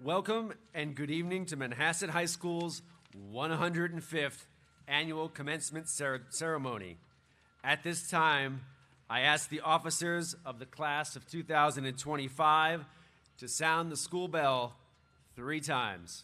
Welcome and good evening to Manhasset High School's 105th Annual Commencement Ceremony. At this time, I ask the officers of the class of 2025 to sound the school bell 3 times.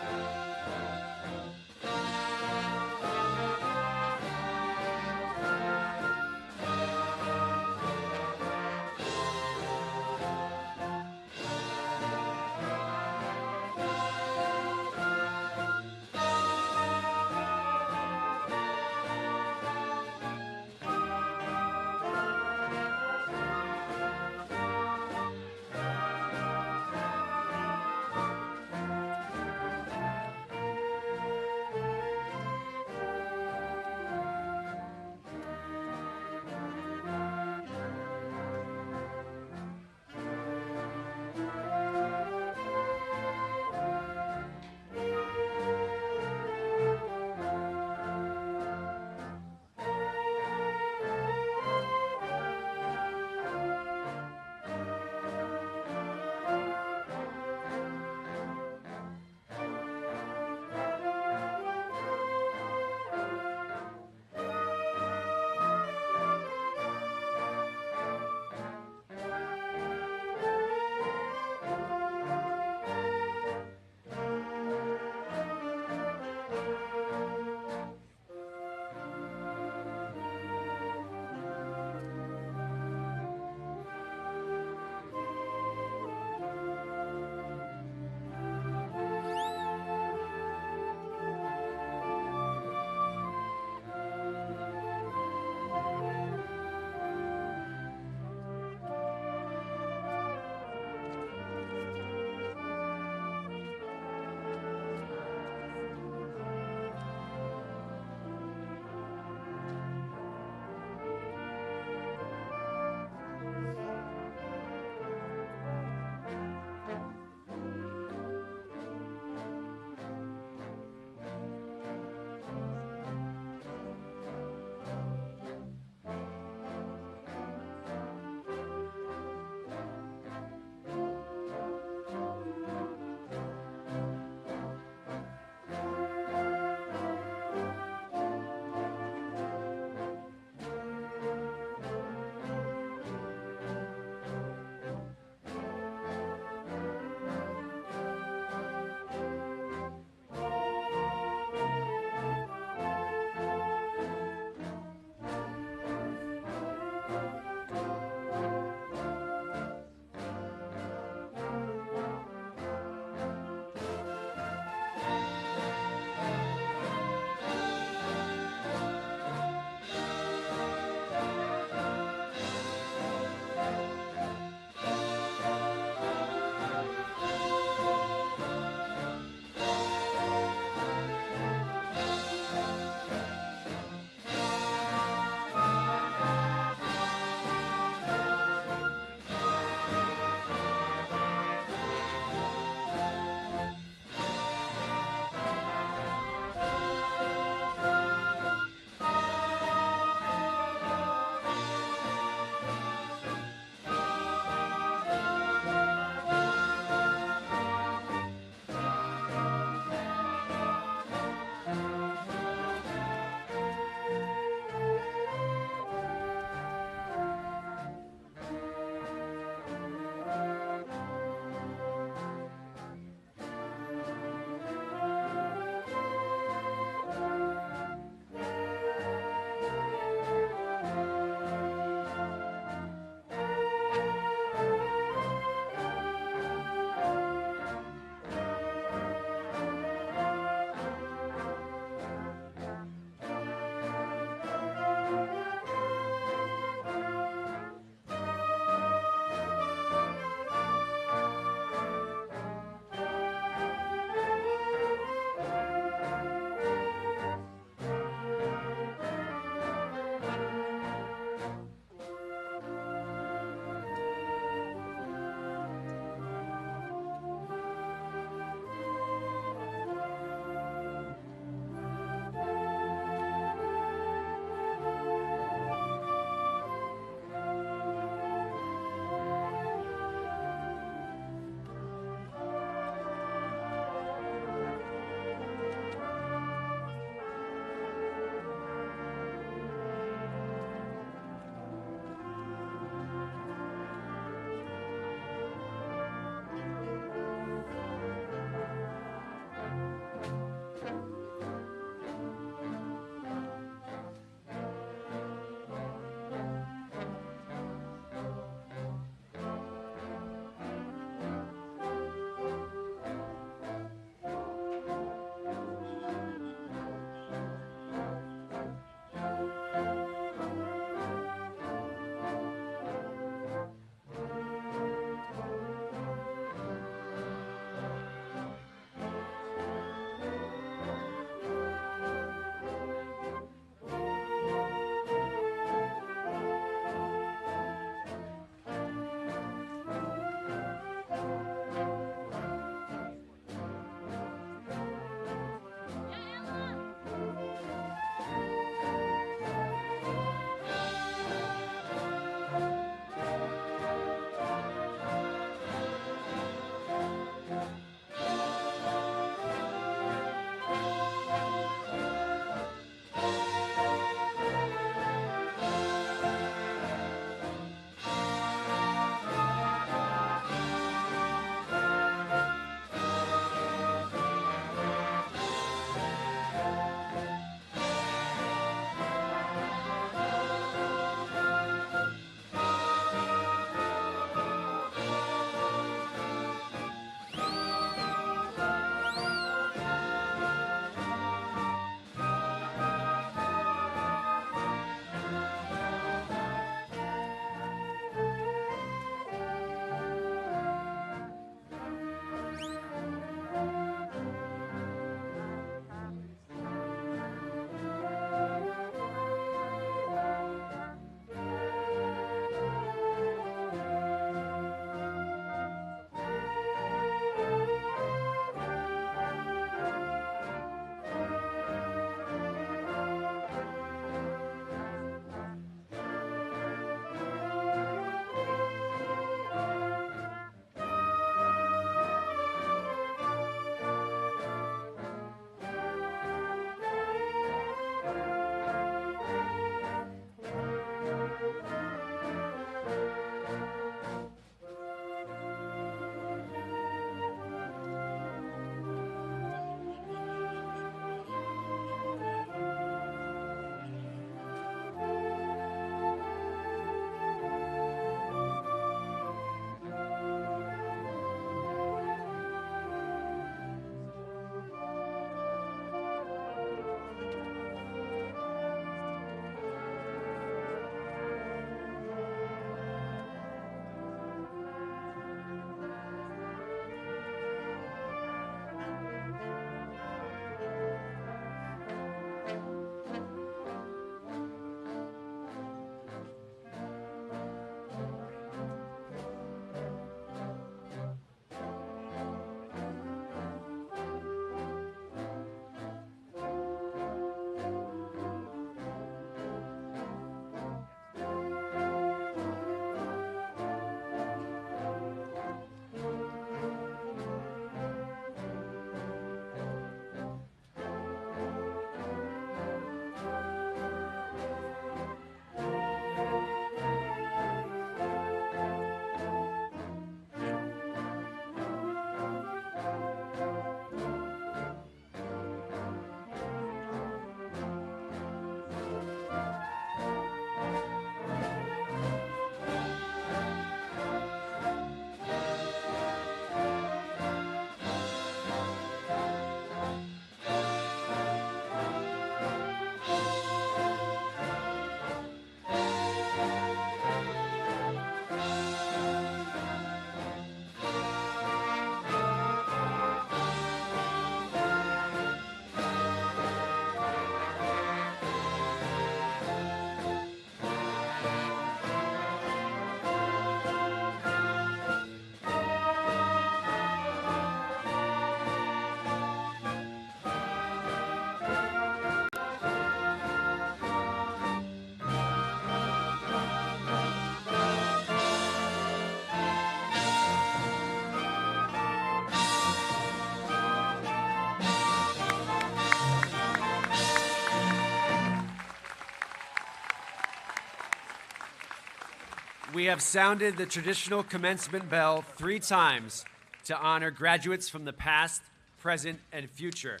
We have sounded the traditional commencement bell 3 times to honor graduates from the past, present, and future.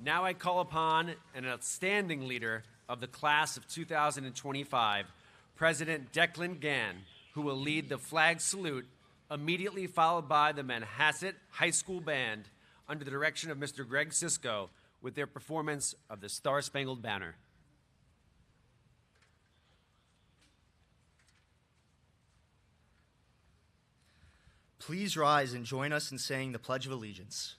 Now I call upon an outstanding leader of the class of 2025, President Declan Gann, who will lead the flag salute, immediately followed by the Manhasset High School Band under the direction of Mr. Greg Sisko with their performance of the Star-Spangled Banner. Please rise and join us in saying the Pledge of Allegiance.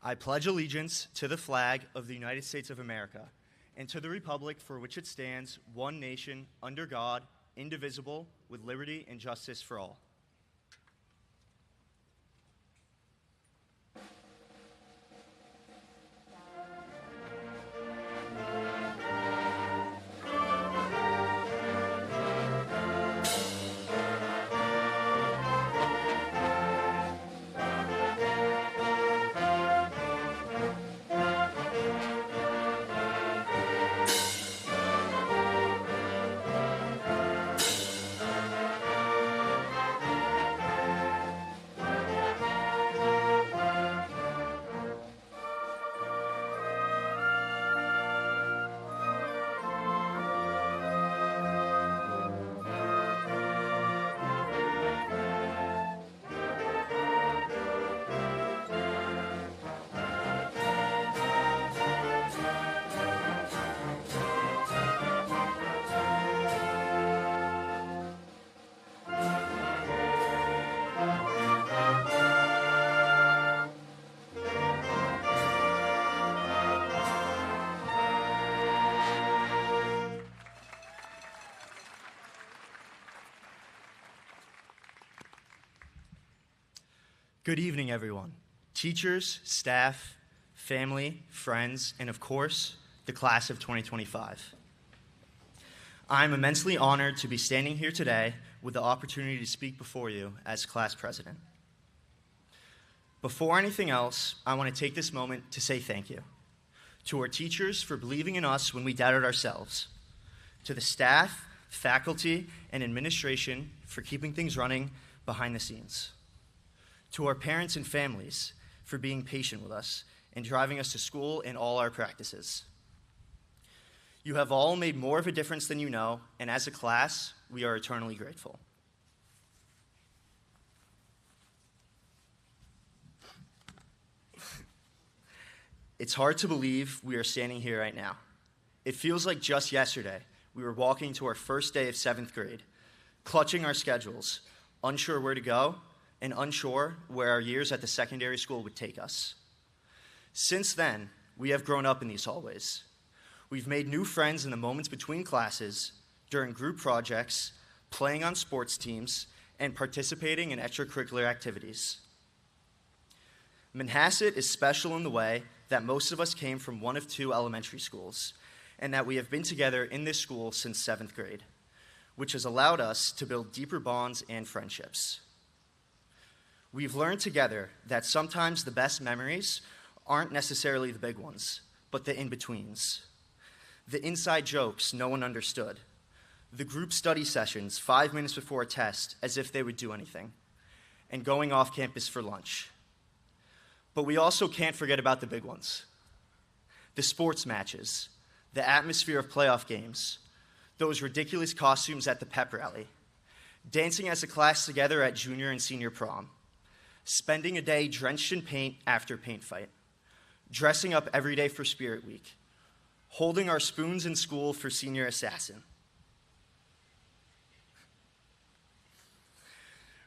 I pledge allegiance to the flag of the United States of America and to the republic for which it stands, one nation, under God, indivisible, with liberty and justice for all. Good evening, everyone. Teachers, staff, family, friends, and of course, the class of 2025. I'm immensely honored to be standing here today with the opportunity to speak before you as class president. Before anything else, I want to take this moment to say thank you to our teachers for believing in us when we doubted ourselves, to the staff, faculty, and administration for keeping things running behind the scenes, to our parents and families for being patient with us and driving us to school and all our practices. You have all made more of a difference than you know, and as a class, we are eternally grateful. It's hard to believe we are standing here right now. It feels like just yesterday we were walking to our first day of 7th grade, clutching our schedules, unsure where to go, and unsure where our years at the secondary school would take us. Since then, we have grown up in these hallways. We've made new friends in the moments between classes, during group projects, playing on sports teams, and participating in extracurricular activities. Manhasset is special in the way that most of us came from one of 2 elementary schools, and that we have been together in this school since 7th grade, which has allowed us to build deeper bonds and friendships. We've learned together that sometimes the best memories aren't necessarily the big ones, but the in-betweens. The inside jokes no one understood. The group study sessions 5 minutes before a test as if they would do anything. And going off campus for lunch. But we also can't forget about the big ones. The sports matches, the atmosphere of playoff games, those ridiculous costumes at the pep rally, dancing as a class together at junior and senior prom, spending a day drenched in paint after paint fight, dressing up every day for Spirit Week, holding our spoons in school for senior assassin.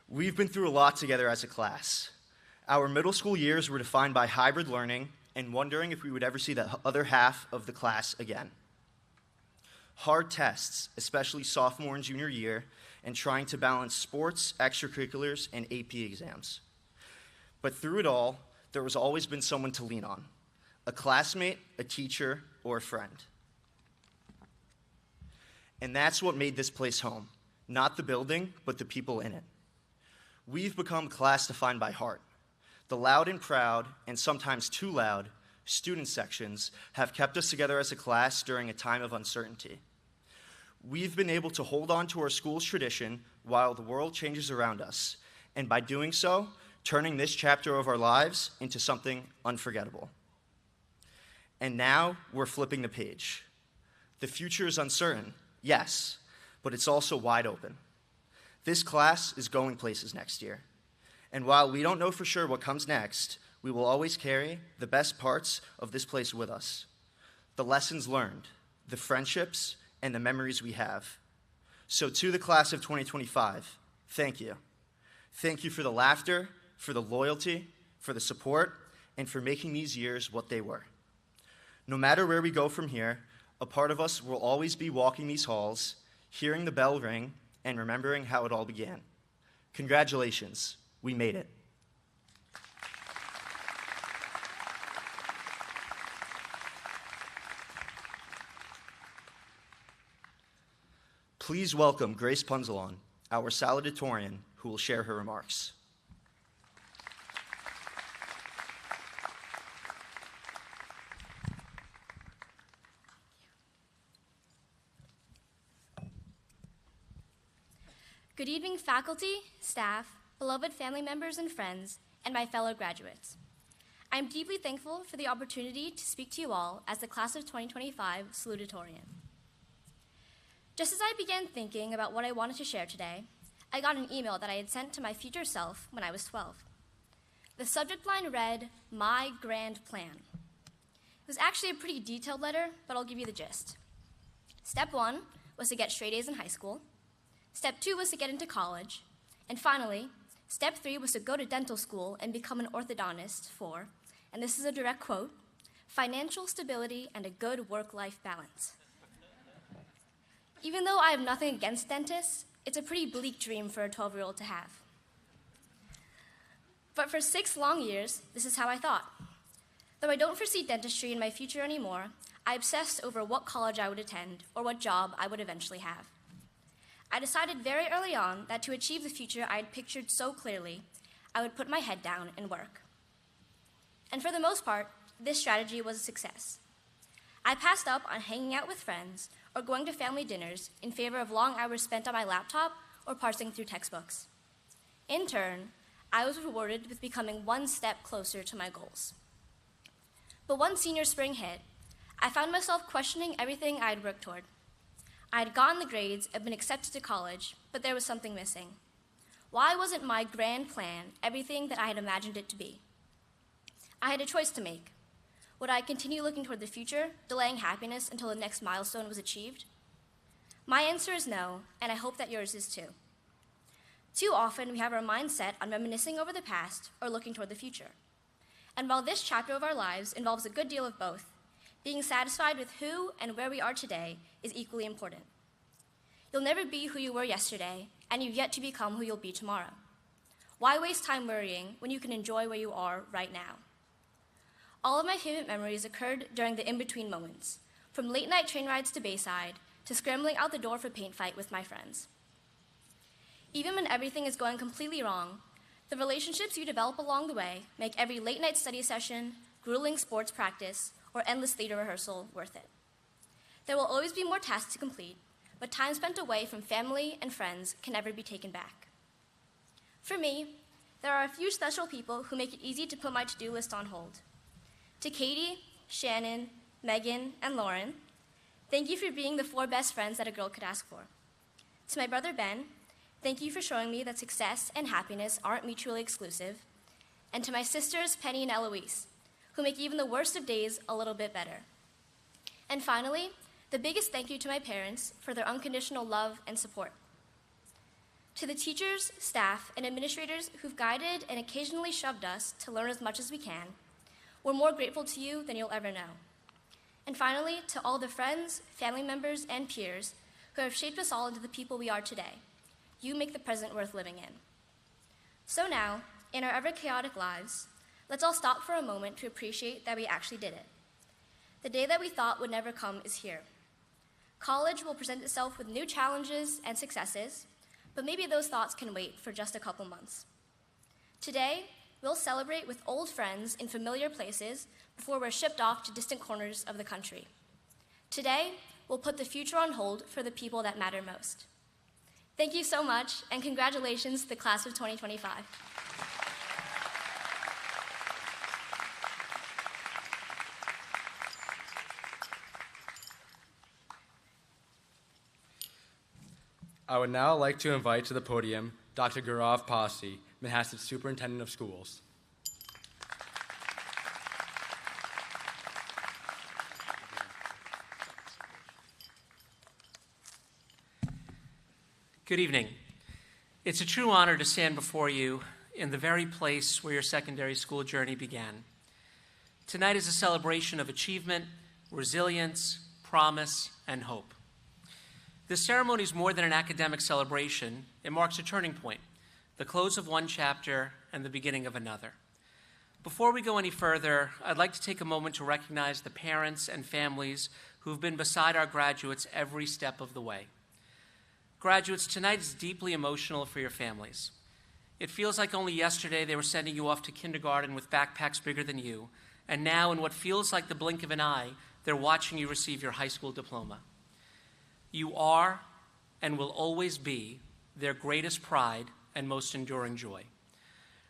We've been through a lot together as a class. Our middle school years were defined by hybrid learning and wondering if we would ever see the other half of the class again. Hard tests, especially sophomore and junior year, and trying to balance sports, extracurriculars, and AP exams. But through it all, there has always been someone to lean on, a classmate, a teacher, or a friend. And that's what made this place home, not the building, but the people in it. We've become a class defined by heart, the loud and proud, and sometimes too loud, student sections have kept us together as a class during a time of uncertainty. We've been able to hold on to our school's tradition while the world changes around us, and by doing so, turning this chapter of our lives into something unforgettable. And now we're flipping the page. The future is uncertain, yes, but it's also wide open. This class is going places next year. And while we don't know for sure what comes next, we will always carry the best parts of this place with us. The lessons learned, the friendships, and the memories we have. So to the class of 2025, thank you. Thank you for the laughter, for the loyalty, for the support, and for making these years what they were. No matter where we go from here, a part of us will always be walking these halls, hearing the bell ring, and remembering how it all began. Congratulations, we made it. Please welcome Grace Punzelon, our Salutatorian, who will share her remarks. Good evening, faculty, staff, beloved family members and friends, and my fellow graduates. I'm deeply thankful for the opportunity to speak to you all as the class of 2025 Salutatorian. Just as I began thinking about what I wanted to share today, I got an email that I had sent to my future self when I was 12. The subject line read, "My grand plan." It was actually a pretty detailed letter, but I'll give you the gist. Step 1 was to get straight A's in high school. Step 2 was to get into college. And finally, Step 3 was to go to dental school and become an orthodontist for, and this is a direct quote, "financial stability and a good work-life balance." Even though I have nothing against dentists, it's a pretty bleak dream for a 12-year-old to have. But for 6 long years, this is how I thought. Though I don't foresee dentistry in my future anymore, I obsessed over what college I would attend or what job I would eventually have. I decided very early on that to achieve the future I had pictured so clearly, I would put my head down and work. And for the most part, this strategy was a success. I passed up on hanging out with friends or going to family dinners in favor of long hours spent on my laptop or parsing through textbooks. In turn, I was rewarded with becoming one step closer to my goals. But once senior spring hit, I found myself questioning everything I had worked toward. I had gotten the grades and been accepted to college, but there was something missing. Why wasn't my grand plan everything that I had imagined it to be? I had a choice to make. Would I continue looking toward the future, delaying happiness until the next milestone was achieved? My answer is no, and I hope that yours is too. Too often, we have our minds set on reminiscing over the past or looking toward the future. And while this chapter of our lives involves a good deal of both, being satisfied with who and where we are today is equally important. You'll never be who you were yesterday, and you've yet to become who you'll be tomorrow. Why waste time worrying when you can enjoy where you are right now? All of my favorite memories occurred during the in-between moments, from late-night train rides to Bayside to scrambling out the door for paint fight with my friends. Even when everything is going completely wrong, the relationships you develop along the way make every late-night study session, grueling sports practice, or endless theater rehearsal worth it. There will always be more tasks to complete, but time spent away from family and friends can never be taken back. For me, there are a few special people who make it easy to put my to-do list on hold. To Katie, Shannon, Megan, and Lauren, thank you for being the 4 best friends that a girl could ask for. To my brother Ben, thank you for showing me that success and happiness aren't mutually exclusive. And to my sisters, Penny and Eloise, who make even the worst of days a little bit better. And finally, the biggest thank you to my parents for their unconditional love and support. To the teachers, staff, and administrators who've guided and occasionally shoved us to learn as much as we can, we're more grateful to you than you'll ever know. And finally, to all the friends, family members, and peers who have shaped us all into the people we are today. You make the present worth living in. So now, in our ever-chaotic lives, let's all stop for a moment to appreciate that we actually did it. The day that we thought would never come is here. College will present itself with new challenges and successes, but maybe those thoughts can wait for just a couple months. Today, we'll celebrate with old friends in familiar places before we're shipped off to distant corners of the country. Today, we'll put the future on hold for the people that matter most. Thank you so much, and congratulations to the class of 2025. I would now like to invite to the podium Dr. Gaurav Pasi, Manhasset Superintendent of Schools. Good evening. It's a true honor to stand before you in the very place where your secondary school journey began. Tonight is a celebration of achievement, resilience, promise, and hope. This ceremony is more than an academic celebration. It marks a turning point, the close of one chapter and the beginning of another. Before we go any further, I'd like to take a moment to recognize the parents and families who've been beside our graduates every step of the way. Graduates, tonight is deeply emotional for your families. It feels like only yesterday they were sending you off to kindergarten with backpacks bigger than you, and now in what feels like the blink of an eye, they're watching you receive your high school diploma. You are and will always be their greatest pride and most enduring joy.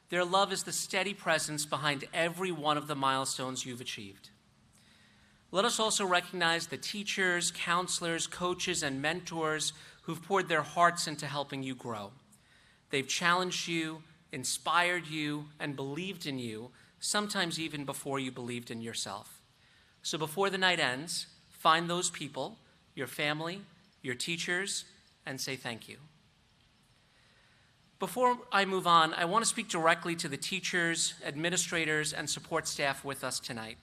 Their love is the steady presence behind every one of the milestones you've achieved. Let us also recognize the teachers, counselors, coaches, and mentors who've poured their hearts into helping you grow. They've challenged you, inspired you, and believed in you, sometimes even before you believed in yourself. So before the night ends, find those people, your family, your teachers, and say thank you. Before I move on, I want to speak directly to the teachers, administrators, and support staff with us tonight,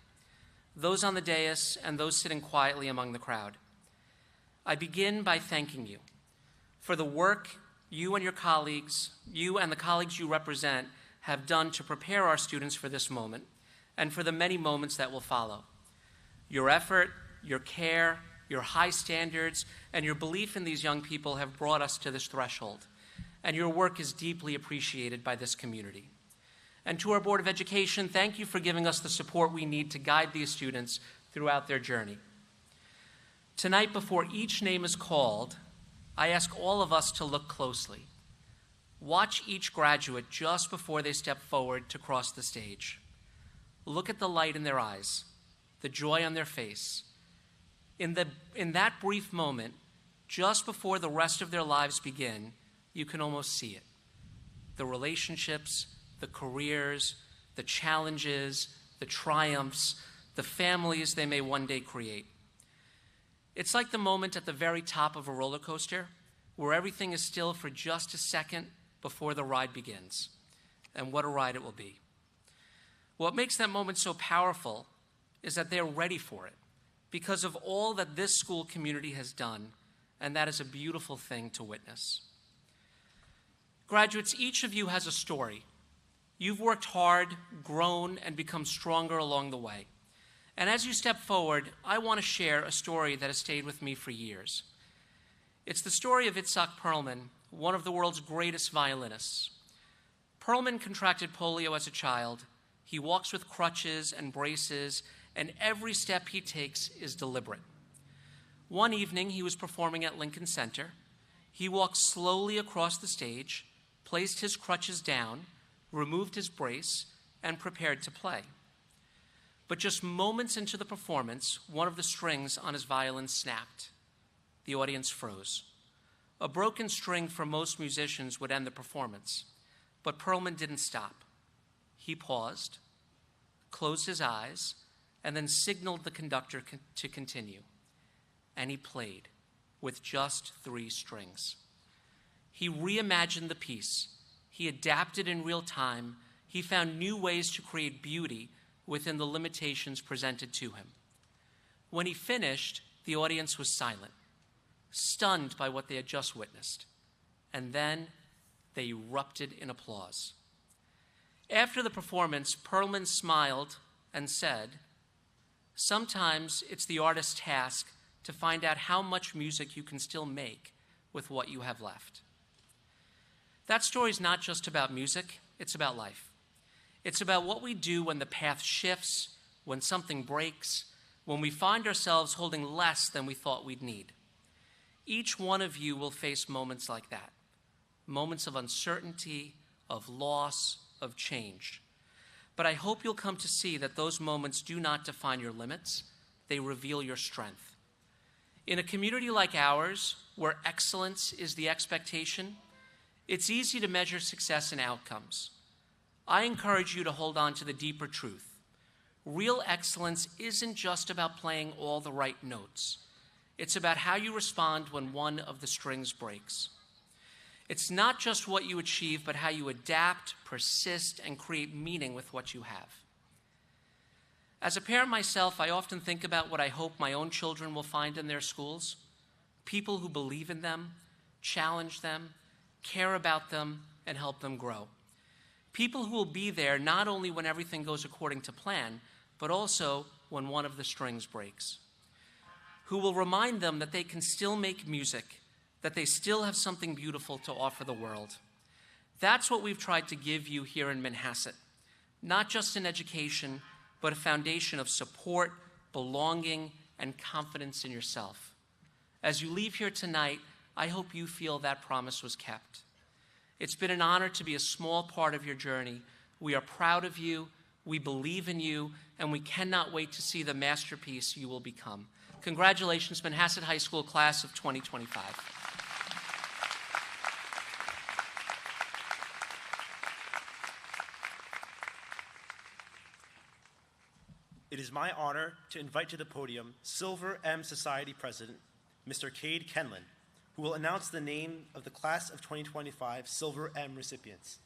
those on the dais and those sitting quietly among the crowd. I begin by thanking you for the work you and your colleagues, you and the colleagues you represent, have done to prepare our students for this moment and for the many moments that will follow. Your effort, your care, your high standards, and your belief in these young people have brought us to this threshold, and your work is deeply appreciated by this community. And to our Board of Education, thank you for giving us the support we need to guide these students throughout their journey. Tonight, before each name is called, I ask all of us to look closely. Watch each graduate just before they step forward to cross the stage. Look at the light in their eyes, the joy on their face. In that brief moment, just before the rest of their lives begin, you can almost see it. The relationships, the careers, the challenges, the triumphs, the families they may one day create. It's like the moment at the very top of a roller coaster where everything is still for just a second before the ride begins. And what a ride it will be. What makes that moment so powerful is that they're ready for it because of all that this school community has done, and that is a beautiful thing to witness. Graduates, each of you has a story. You've worked hard, grown, and become stronger along the way. And as you step forward, I want to share a story that has stayed with me for years. It's the story of Itzhak Perlman, one of the world's greatest violinists. Perlman contracted polio as a child. He walks with crutches and braces, and every step he takes is deliberate. One evening, he was performing at Lincoln Center. He walked slowly across the stage, placed his crutches down, removed his brace, and prepared to play. But just moments into the performance, one of the strings on his violin snapped. The audience froze. A broken string for most musicians would end the performance, but Perlman didn't stop. He paused, closed his eyes, and then signaled the conductor to continue. And he played with just 3 strings. He reimagined the piece. He adapted in real time. He found new ways to create beauty within the limitations presented to him. When he finished, the audience was silent, stunned by what they had just witnessed. And then they erupted in applause. After the performance, Perlman smiled and said, "Sometimes it's the artist's task to find out how much music you can still make with what you have left." That story is not just about music, it's about life. It's about what we do when the path shifts, when something breaks, when we find ourselves holding less than we thought we'd need. Each one of you will face moments like that, moments of uncertainty, of loss, of change. But I hope you'll come to see that those moments do not define your limits, they reveal your strength. In a community like ours, where excellence is the expectation, it's easy to measure success in outcomes. I encourage you to hold on to the deeper truth. Real excellence isn't just about playing all the right notes. It's about how you respond when one of the strings breaks. It's not just what you achieve, but how you adapt, persist, and create meaning with what you have. As a parent myself, I often think about what I hope my own children will find in their schools. People who believe in them, challenge them, care about them, and help them grow. People who will be there not only when everything goes according to plan, but also when one of the strings breaks. Who will remind them that they can still make music, that they still have something beautiful to offer the world. That's what we've tried to give you here in Manhasset. Not just an education, but a foundation of support, belonging, and confidence in yourself. As you leave here tonight, I hope you feel that promise was kept. It's been an honor to be a small part of your journey. We are proud of you, we believe in you, and we cannot wait to see the masterpiece you will become. Congratulations, Manhasset High School class of 2025. It is my honor to invite to the podium Silver M Society President, Mr. Cade Kenlin, who will announce the name of the class of 2025 Silver M recipients.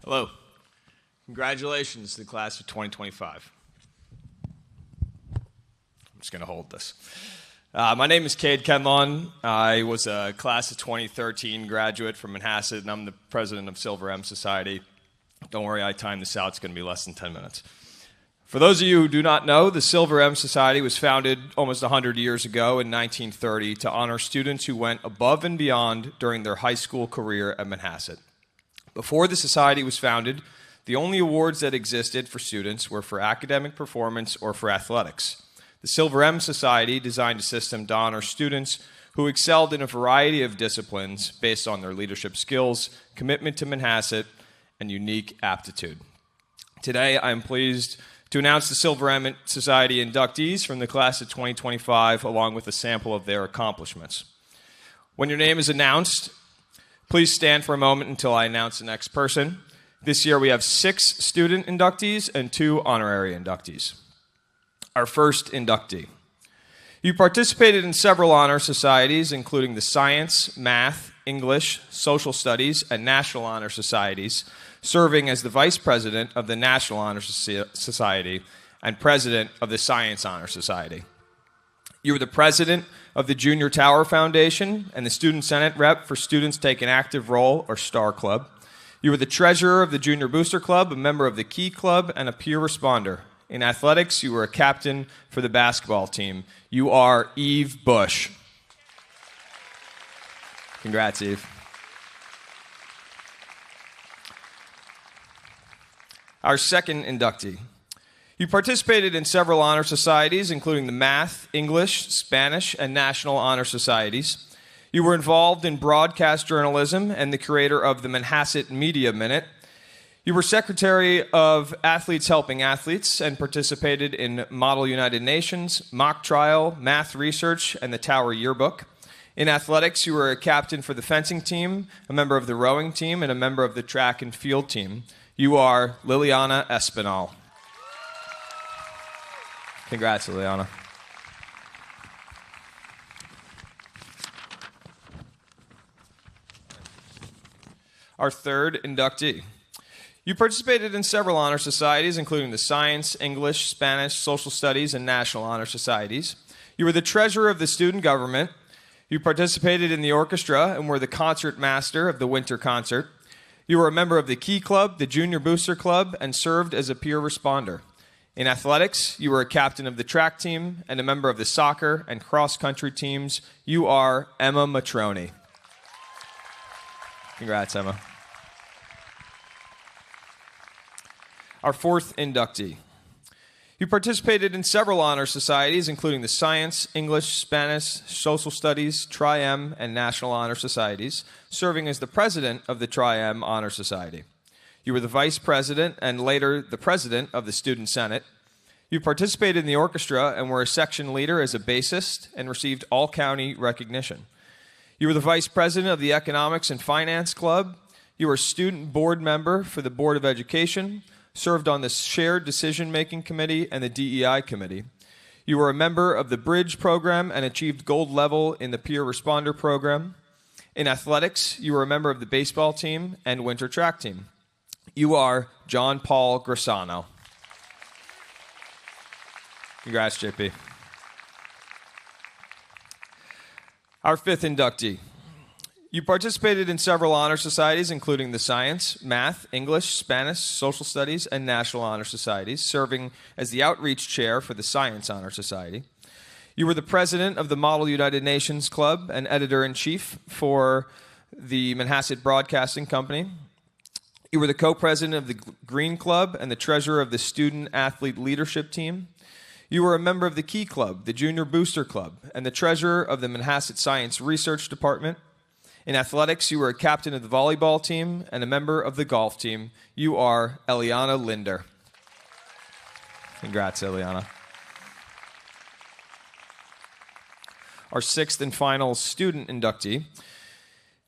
Hello. Congratulations to the class of 2025. I'm just going to hold this. My name is Cade Kenlon. I was a class of 2013 graduate from Manhasset, and I'm the president of Silver M Society. Don't worry, I timed this out. It's going to be less than 10 minutes. For those of you who do not know, the Silver M Society was founded almost 100 years ago in 1930 to honor students who went above and beyond during their high school career at Manhasset. Before the society was founded, the only awards that existed for students were for academic performance or for athletics. The Silver M Society designed a system to honor students who excelled in a variety of disciplines based on their leadership skills, commitment to Manhasset, and unique aptitude. Today, I am pleased to announce the Silver M Society inductees from the class of 2025, along with a sample of their accomplishments. When your name is announced, please stand for a moment until I announce the next person. This year we have 6 student inductees and 2 honorary inductees. Our first inductee. You participated in several honor societies, including the Science, Math, English, Social Studies, and National Honor Societies, serving as the Vice President of the National Honor Society and President of the Science Honor Society. You were the President of the Junior Tower Foundation and the Student Senate Rep for Students Take an Active Role, or STAR Club. You were the Treasurer of the Junior Booster Club, a member of the Key Club, and a peer responder. In athletics, you were a captain for the basketball team. You are Eve Bush. Congrats, Eve. Our second inductee. You participated in several honor societies, including the Math, English, Spanish, and National Honor Societies. You were involved in broadcast journalism and the creator of the Manhasset Media Minute. You were Secretary of Athletes Helping Athletes and participated in Model United Nations, Mock Trial, Math Research, and the Tower Yearbook. In athletics, you were a captain for the fencing team, a member of the rowing team, and a member of the track and field team. You are Liliana Espinal. Congrats, Liliana. Our third inductee. You participated in several honor societies, including the Science, English, Spanish, Social Studies, and National Honor Societies. You were the treasurer of the student government. You participated in the orchestra and were the concert master of the winter concert. You were a member of the Key Club, the Junior Booster Club, and served as a peer responder. In athletics, you were a captain of the track team and a member of the soccer and cross-country teams. You are Emma Matroni. Congrats, Emma. Our fourth inductee. You participated in several honor societies, including the Science, English, Spanish, Social Studies, Tri-M, and National Honor Societies, serving as the president of the Tri-M Honor Society. You were the vice president and later the president of the Student Senate. You participated in the orchestra and were a section leader as a bassist and received all-county recognition. You were the vice president of the Economics and Finance Club. You were a student board member for the Board of Education, served on the Shared Decision-Making Committee and the DEI Committee. You were a member of the Bridge program and achieved gold level in the Peer Responder program. In athletics, you were a member of the baseball team and winter track team. You are John Paul Grisano. Congrats, JP. Our fifth inductee. You participated in several honor societies, including the Science, Math, English, Spanish, Social Studies, and National Honor Societies, serving as the outreach chair for the Science Honor Society. You were the president of the Model United Nations Club and editor-in-chief for the Manhasset Broadcasting Company. You were the co-president of the Green Club and the treasurer of the Student Athlete Leadership Team. You were a member of the Key Club, the Junior Booster Club, and the treasurer of the Manhasset Science Research Department. In athletics, you were a captain of the volleyball team and a member of the golf team. You are Eliana Linder. Congrats, Eliana. Our sixth and final student inductee.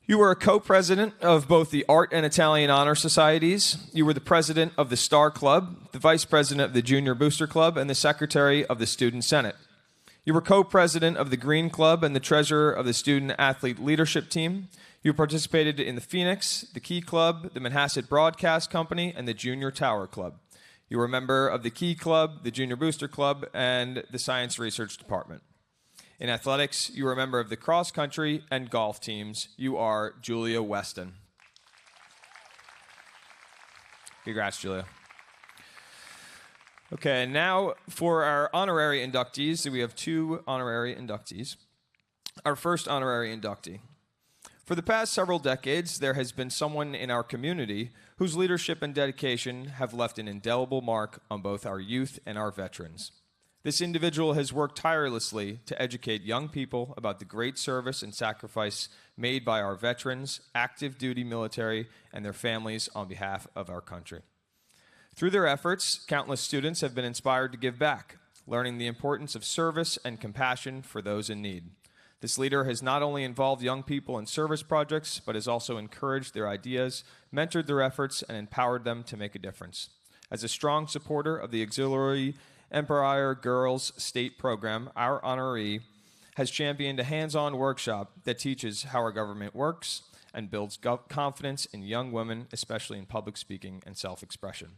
You were a co-president of both the Art and Italian Honor Societies. You were the president of the Star Club, the vice president of the Junior Booster Club, and the secretary of the Student Senate. You were co-president of the Green Club and the treasurer of the Student Athlete Leadership Team. You participated in the Phoenix, the Key Club, the Manhasset Broadcast Company, and the Junior Tower Club. You were a member of the Key Club, the Junior Booster Club, and the Science Research Department. In athletics, you were a member of the cross-country and golf teams. You are Julia Weston. Congrats, Julia. Okay, and now for our honorary inductees. We have two honorary inductees. Our first honorary inductee. For the past several decades, there has been someone in our community whose leadership and dedication have left an indelible mark on both our youth and our veterans. This individual has worked tirelessly to educate young people about the great service and sacrifice made by our veterans, active duty military, and their families on behalf of our country. Through their efforts, countless students have been inspired to give back, learning the importance of service and compassion for those in need. This leader has not only involved young people in service projects, but has also encouraged their ideas, mentored their efforts, and empowered them to make a difference. As a strong supporter of the Auxiliary Empire Girls State Program, our honoree has championed a hands-on workshop that teaches how our government works and builds confidence in young women, especially in public speaking and self-expression.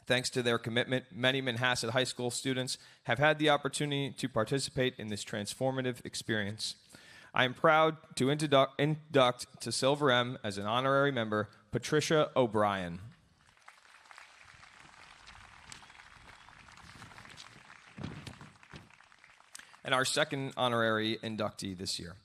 Thanks to their commitment, many Manhasset High School students have had the opportunity to participate in this transformative experience. I am proud to induct to Silver M as an honorary member, Patricia O'Brien. And our second honorary inductee this year.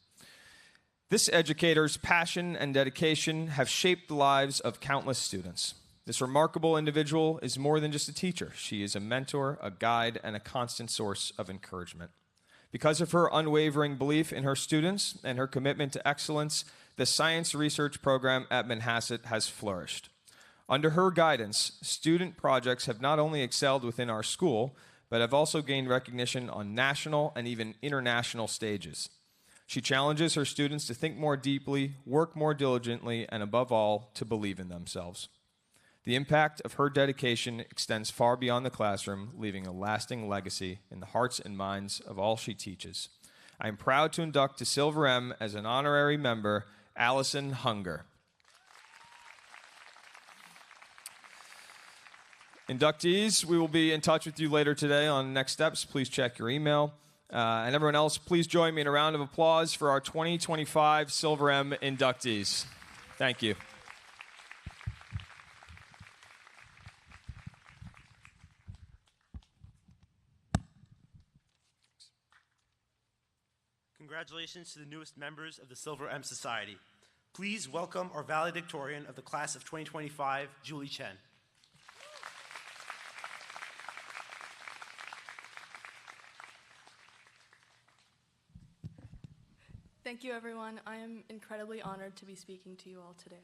This educator's passion and dedication have shaped the lives of countless students. This remarkable individual is more than just a teacher. She is a mentor, a guide, and a constant source of encouragement. Because of her unwavering belief in her students and her commitment to excellence, the science research program at Manhasset has flourished. Under her guidance, student projects have not only excelled within our school, but have also gained recognition on national and even international stages. She challenges her students to think more deeply, work more diligently, and above all, to believe in themselves. The impact of her dedication extends far beyond the classroom, leaving a lasting legacy in the hearts and minds of all she teaches. I am proud to induct to Silver M as an honorary member, Allison Hunger. Inductees, we will be in touch with you later today on next steps. Please check your email. And everyone else, please join me in a round of applause for our 2025 Silver M inductees. Thank you. congratulations to the newest members of the Silver M Society. Please welcome our valedictorian of the class of 2025, Julie Chen. Thank you, everyone. I am incredibly honored to be speaking to you all today.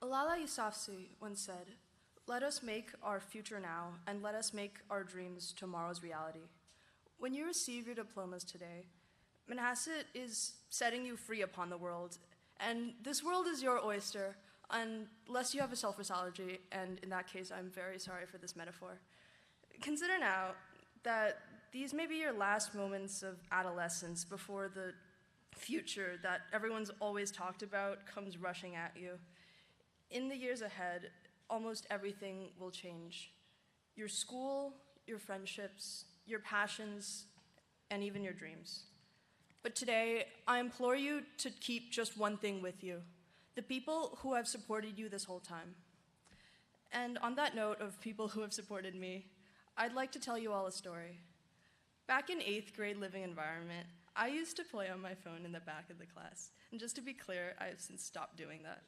Malala Yousafzai once said, "Let us make our future now, and let us make our dreams tomorrow's reality." When you receive your diplomas today, Manhasset is setting you free upon the world, and this world is your oyster, unless you have a sulfurous allergy, and in that case, I'm very sorry for this metaphor. Consider now that these may be your last moments of adolescence before the future that everyone's always talked about comes rushing at you. In the years ahead, almost everything will change. Your school, your friendships, your passions, and even your dreams. But today, I implore you to keep just one thing with you: the people who have supported you this whole time. And on that note of people who have supported me, I'd like to tell you all a story. Back in 8th grade living environment, I used to play on my phone in the back of the class. And just to be clear, I have since stopped doing that.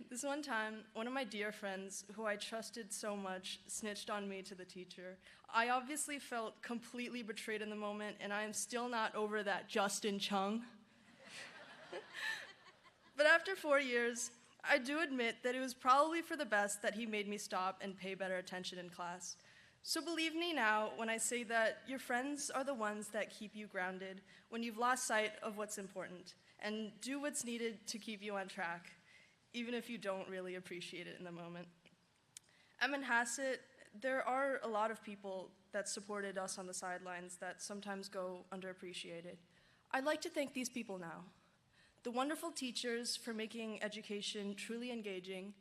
This one time, one of my dear friends, who I trusted so much, snitched on me to the teacher. I obviously felt completely betrayed in the moment, and I am still not over that Justin Chung. But after 4 years, I do admit that it was probably for the best that he made me stop and pay better attention in class. So believe me now when I say that your friends are the ones that keep you grounded when you've lost sight of what's important, and do what's needed to keep you on track, even if you don't really appreciate it in the moment. At Manhasset, there are a lot of people that supported us on the sidelines that sometimes go underappreciated. I'd like to thank these people now. The wonderful teachers for making education truly engaging,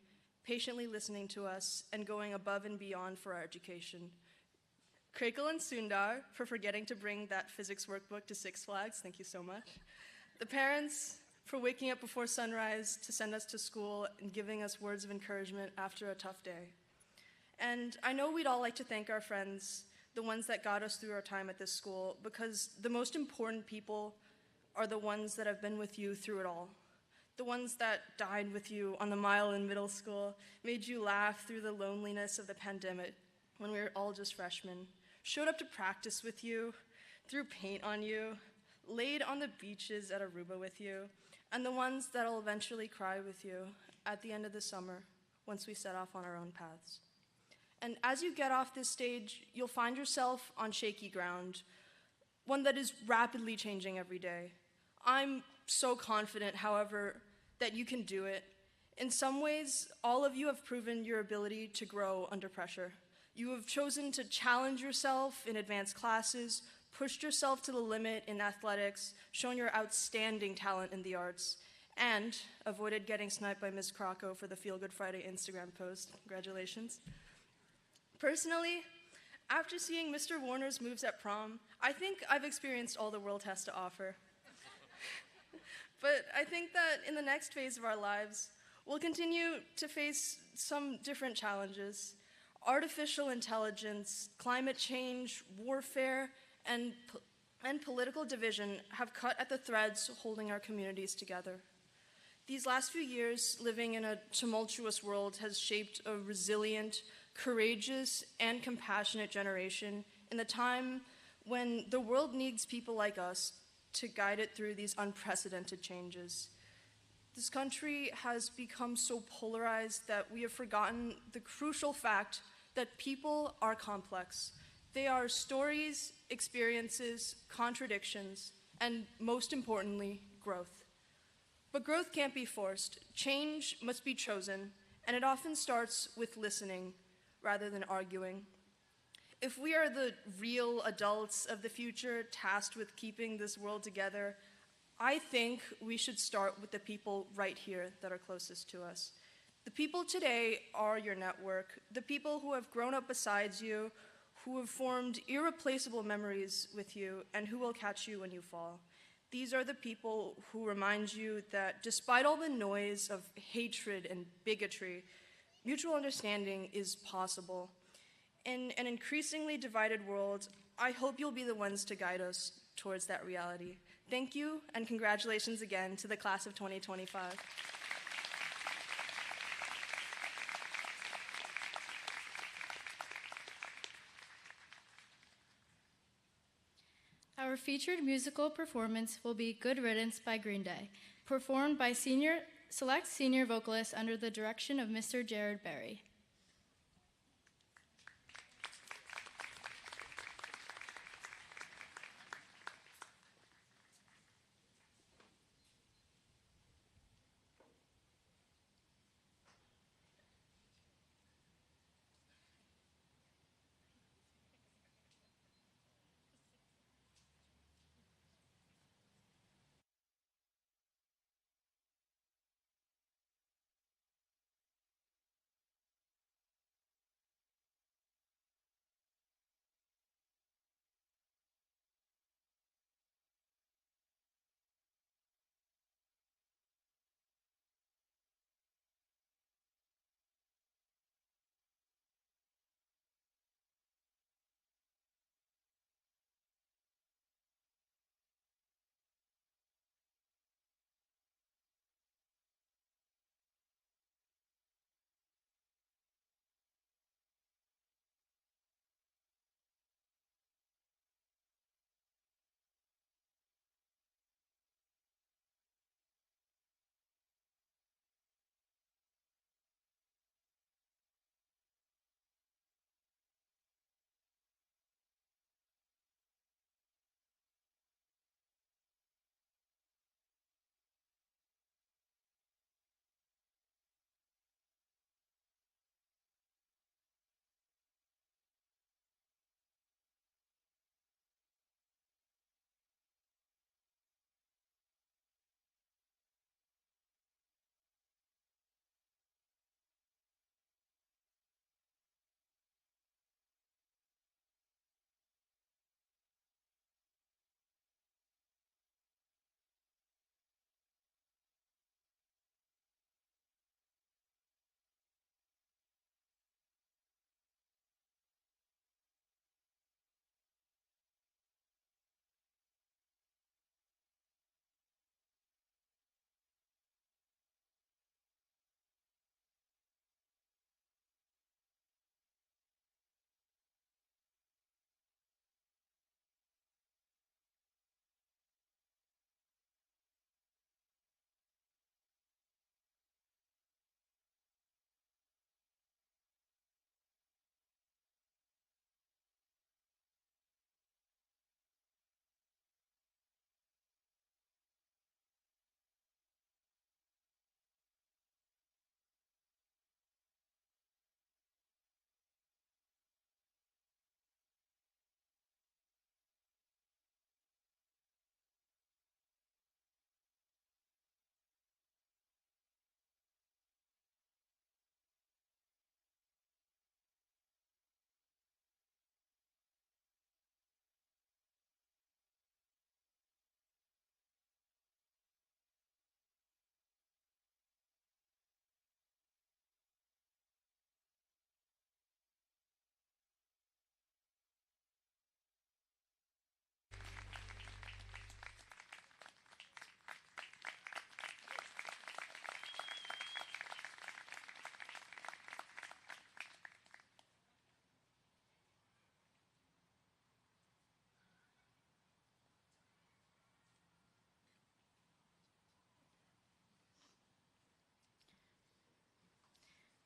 patiently listening to us, and going above and beyond for our education. Krakel and Sundar for forgetting to bring that physics workbook to Six Flags, thank you so much. The parents for waking up before sunrise to send us to school and giving us words of encouragement after a tough day. And I know we'd all like to thank our friends, the ones that got us through our time at this school, because the most important people are the ones that have been with you through it all. The ones that died with you on the mile in middle school, made you laugh through the loneliness of the pandemic when we were all just freshmen, showed up to practice with you, threw paint on you, laid on the beaches at Aruba with you, and the ones that'll eventually cry with you at the end of the summer once we set off on our own paths. And as you get off this stage, you'll find yourself on shaky ground, one that is rapidly changing every day. I'm so confident, however, that you can do it. In some ways, all of you have proven your ability to grow under pressure. You have chosen to challenge yourself in advanced classes, pushed yourself to the limit in athletics, shown your outstanding talent in the arts, and avoided getting sniped by Ms. Crocco for the Feel Good Friday Instagram post. Congratulations. Personally, after seeing Mr. Warner's moves at prom, I think I've experienced all the world has to offer. But I think that in the next phase of our lives, we'll continue to face some different challenges. Artificial intelligence, climate change, warfare, and political division have cut at the threads holding our communities together. These last few years, living in a tumultuous world has shaped a resilient, courageous, and compassionate generation in the time when the world needs people like us to guide it through these unprecedented changes. This country has become so polarized that we have forgotten the crucial fact that people are complex. They are stories, experiences, contradictions, and most importantly, growth. But growth can't be forced. Change must be chosen, and it often starts with listening rather than arguing. If we are the real adults of the future tasked with keeping this world together, I think we should start with the people right here that are closest to us. The people today are your network, the people who have grown up beside you, who have formed irreplaceable memories with you, and who will catch you when you fall. These are the people who remind you that despite all the noise of hatred and bigotry, mutual understanding is possible. In an increasingly divided world, I hope you'll be the ones to guide us towards that reality. Thank you, and congratulations again to the class of 2025. Our featured musical performance will be Good Riddance by Green Day, performed by select senior vocalists under the direction of Mr. Jared Berry.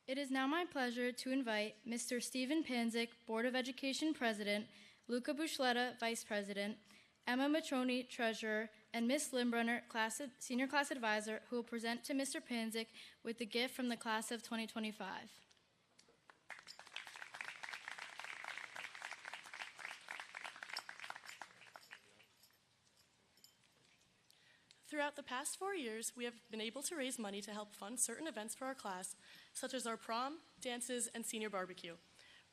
It is now my pleasure to invite Mr. Stephen Panzik, Board of Education President, Luca Bushletta, Vice President, Emma Matroni, Treasurer, and Ms. Limbrunner, Senior Class Advisor, who will present to Mr. Panzik with the gift from the class of 2025. Throughout the past 4 years, we have been able to raise money to help fund certain events for our class, such as our prom, dances, and senior barbecue.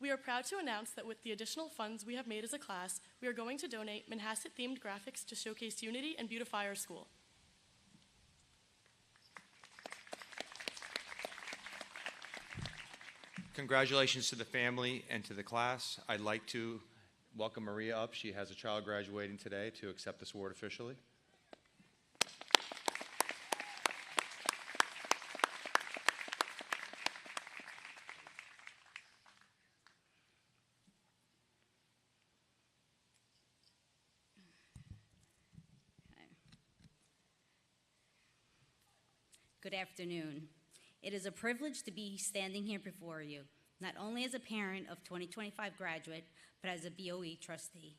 We are proud to announce that with the additional funds we have made as a class, we are going to donate Manhasset-themed graphics to showcase unity and beautify our school. Congratulations to the family and to the class. I'd like to welcome Maria up. She has a child graduating today to accept this award officially. Good afternoon. It is a privilege to be standing here before you, not only as a parent of 2025 graduate, but as a BOE trustee.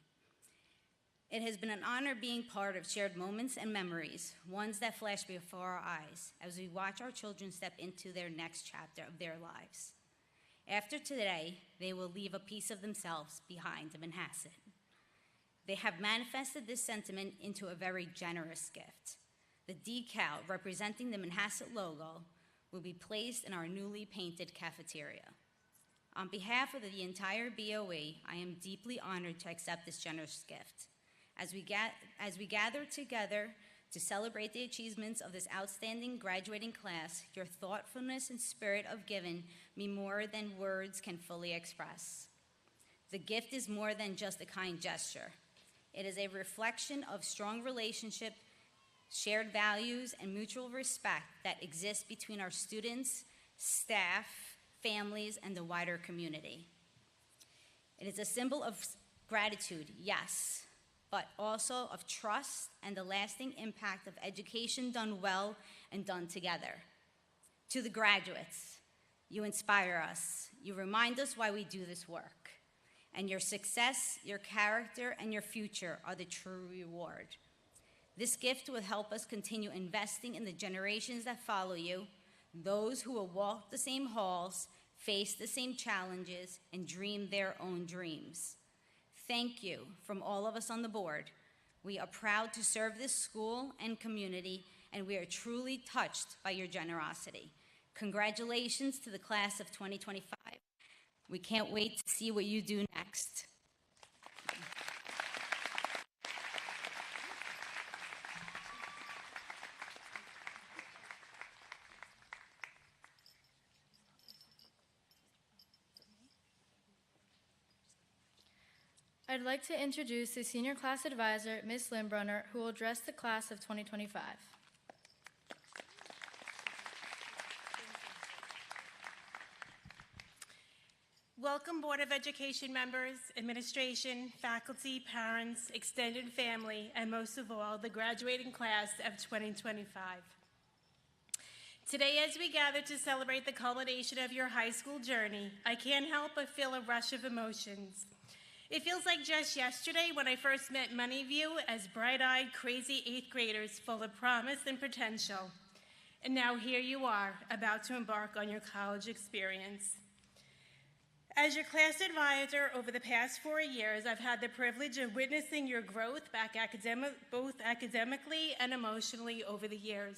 It has been an honor being part of shared moments and memories, ones that flash before our eyes as we watch our children step into their next chapter of their lives. After today, they will leave a piece of themselves behind in Manhasset. They have manifested this sentiment into a very generous gift. The decal representing the Manhasset logo will be placed in our newly painted cafeteria. On behalf of the entire BOE, I am deeply honored to accept this generous gift. As we gather together to celebrate the achievements of this outstanding graduating class, your thoughtfulness and spirit of giving me more than words can fully express. The gift is more than just a kind gesture. It is a reflection of strong relationship, shared values, and mutual respect that exists between our students, staff, families, and the wider community. It is a symbol of gratitude, yes, but also of trust and the lasting impact of education done well and done together. To the graduates, you inspire us. You remind us why we do this work. And your success, your character, and your future are the true reward. This gift will help us continue investing in the generations that follow you, those who will walk the same halls, face the same challenges, and dream their own dreams. Thank you from all of us on the board. We are proud to serve this school and community, and we are truly touched by your generosity. Congratulations to the class of 2025. We can't wait to see what you do next. I'd like to introduce the Senior Class Advisor, Ms. Limbrunner, who will address the class of 2025. Welcome, Board of Education members, administration, faculty, parents, extended family, and most of all, the graduating class of 2025. Today, as we gather to celebrate the culmination of your high school journey, I can't help but feel a rush of emotions. It feels like just yesterday when I first met many of you as bright-eyed, crazy 8th graders full of promise and potential. And now here you are, about to embark on your college experience. As your class advisor over the past 4 years, I've had the privilege of witnessing your growth both academically and emotionally over the years.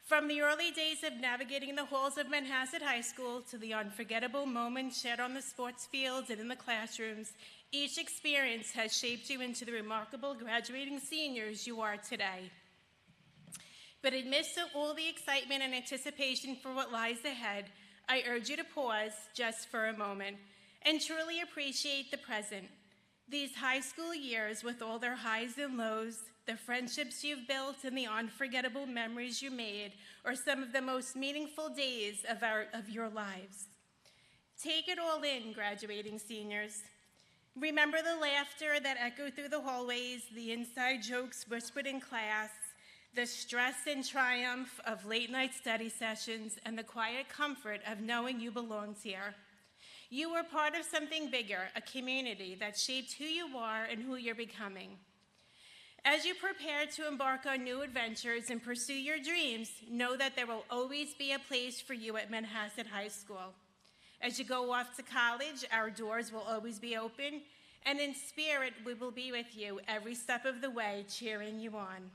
From the early days of navigating the halls of Manhasset High School to the unforgettable moments shared on the sports fields and in the classrooms, each experience has shaped you into the remarkable graduating seniors you are today. But amidst all the excitement and anticipation for what lies ahead, I urge you to pause just for a moment and truly appreciate the present. These high school years with all their highs and lows, the friendships you've built and the unforgettable memories you made are some of the most meaningful days of your lives. Take it all in, graduating seniors. Remember the laughter that echoed through the hallways, the inside jokes whispered in class, the stress and triumph of late-night study sessions, and the quiet comfort of knowing you belonged here. You were part of something bigger, a community that shaped who you are and who you're becoming. As you prepare to embark on new adventures and pursue your dreams, know that there will always be a place for you at Manhasset High School. As you go off to college, our doors will always be open, and in spirit, we will be with you every step of the way, cheering you on.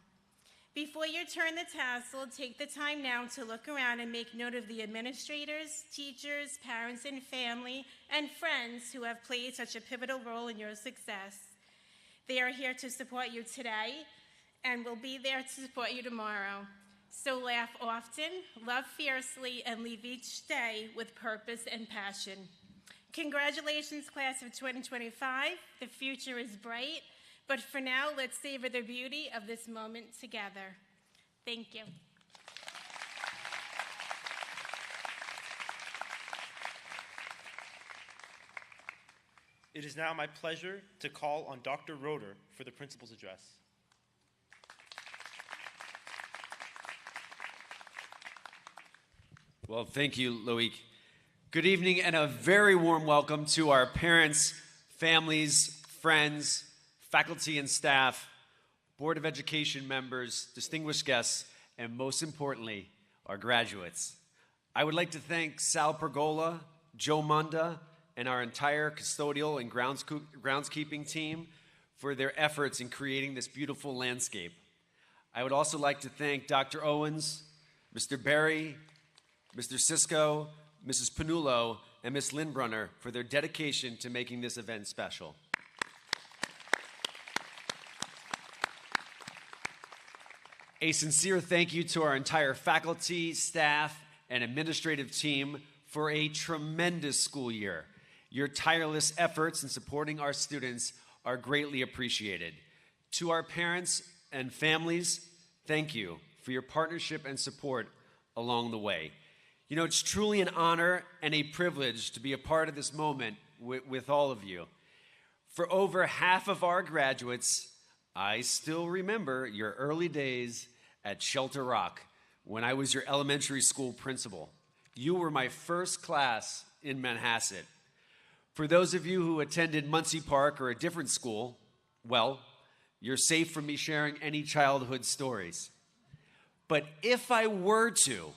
Before you turn the tassel, take the time now to look around and make note of the administrators, teachers, parents, and family, and friends who have played such a pivotal role in your success. They are here to support you today and will be there to support you tomorrow. So laugh often, love fiercely, and leave each day with purpose and passion. Congratulations, class of 2025. The future is bright, but for now, let's savor the beauty of this moment together. Thank you. It is now my pleasure to call on Dr. Roeder for the principal's address. Well, thank you, Loic. Good evening and a very warm welcome to our parents, families, friends, faculty and staff, Board of Education members, distinguished guests, and most importantly, our graduates. I would like to thank Sal Pergola, Joe Munda, and our entire custodial and groundskeeping team for their efforts in creating this beautiful landscape. I would also like to thank Dr. Owens, Mr. Berry, Mr. Cisco, Mrs. Panulo, and Ms. Lindbrunner for their dedication to making this event special. A sincere thank you to our entire faculty, staff, and administrative team for a tremendous school year. Your tireless efforts in supporting our students are greatly appreciated. To our parents and families, thank you for your partnership and support along the way. You know, it's truly an honor and a privilege to be a part of this moment with all of you. For over half of our graduates, I still remember your early days at Shelter Rock when I was your elementary school principal. You were my first class in Manhasset. For those of you who attended Muncie Park or a different school, well, you're safe from me sharing any childhood stories. But if I were to,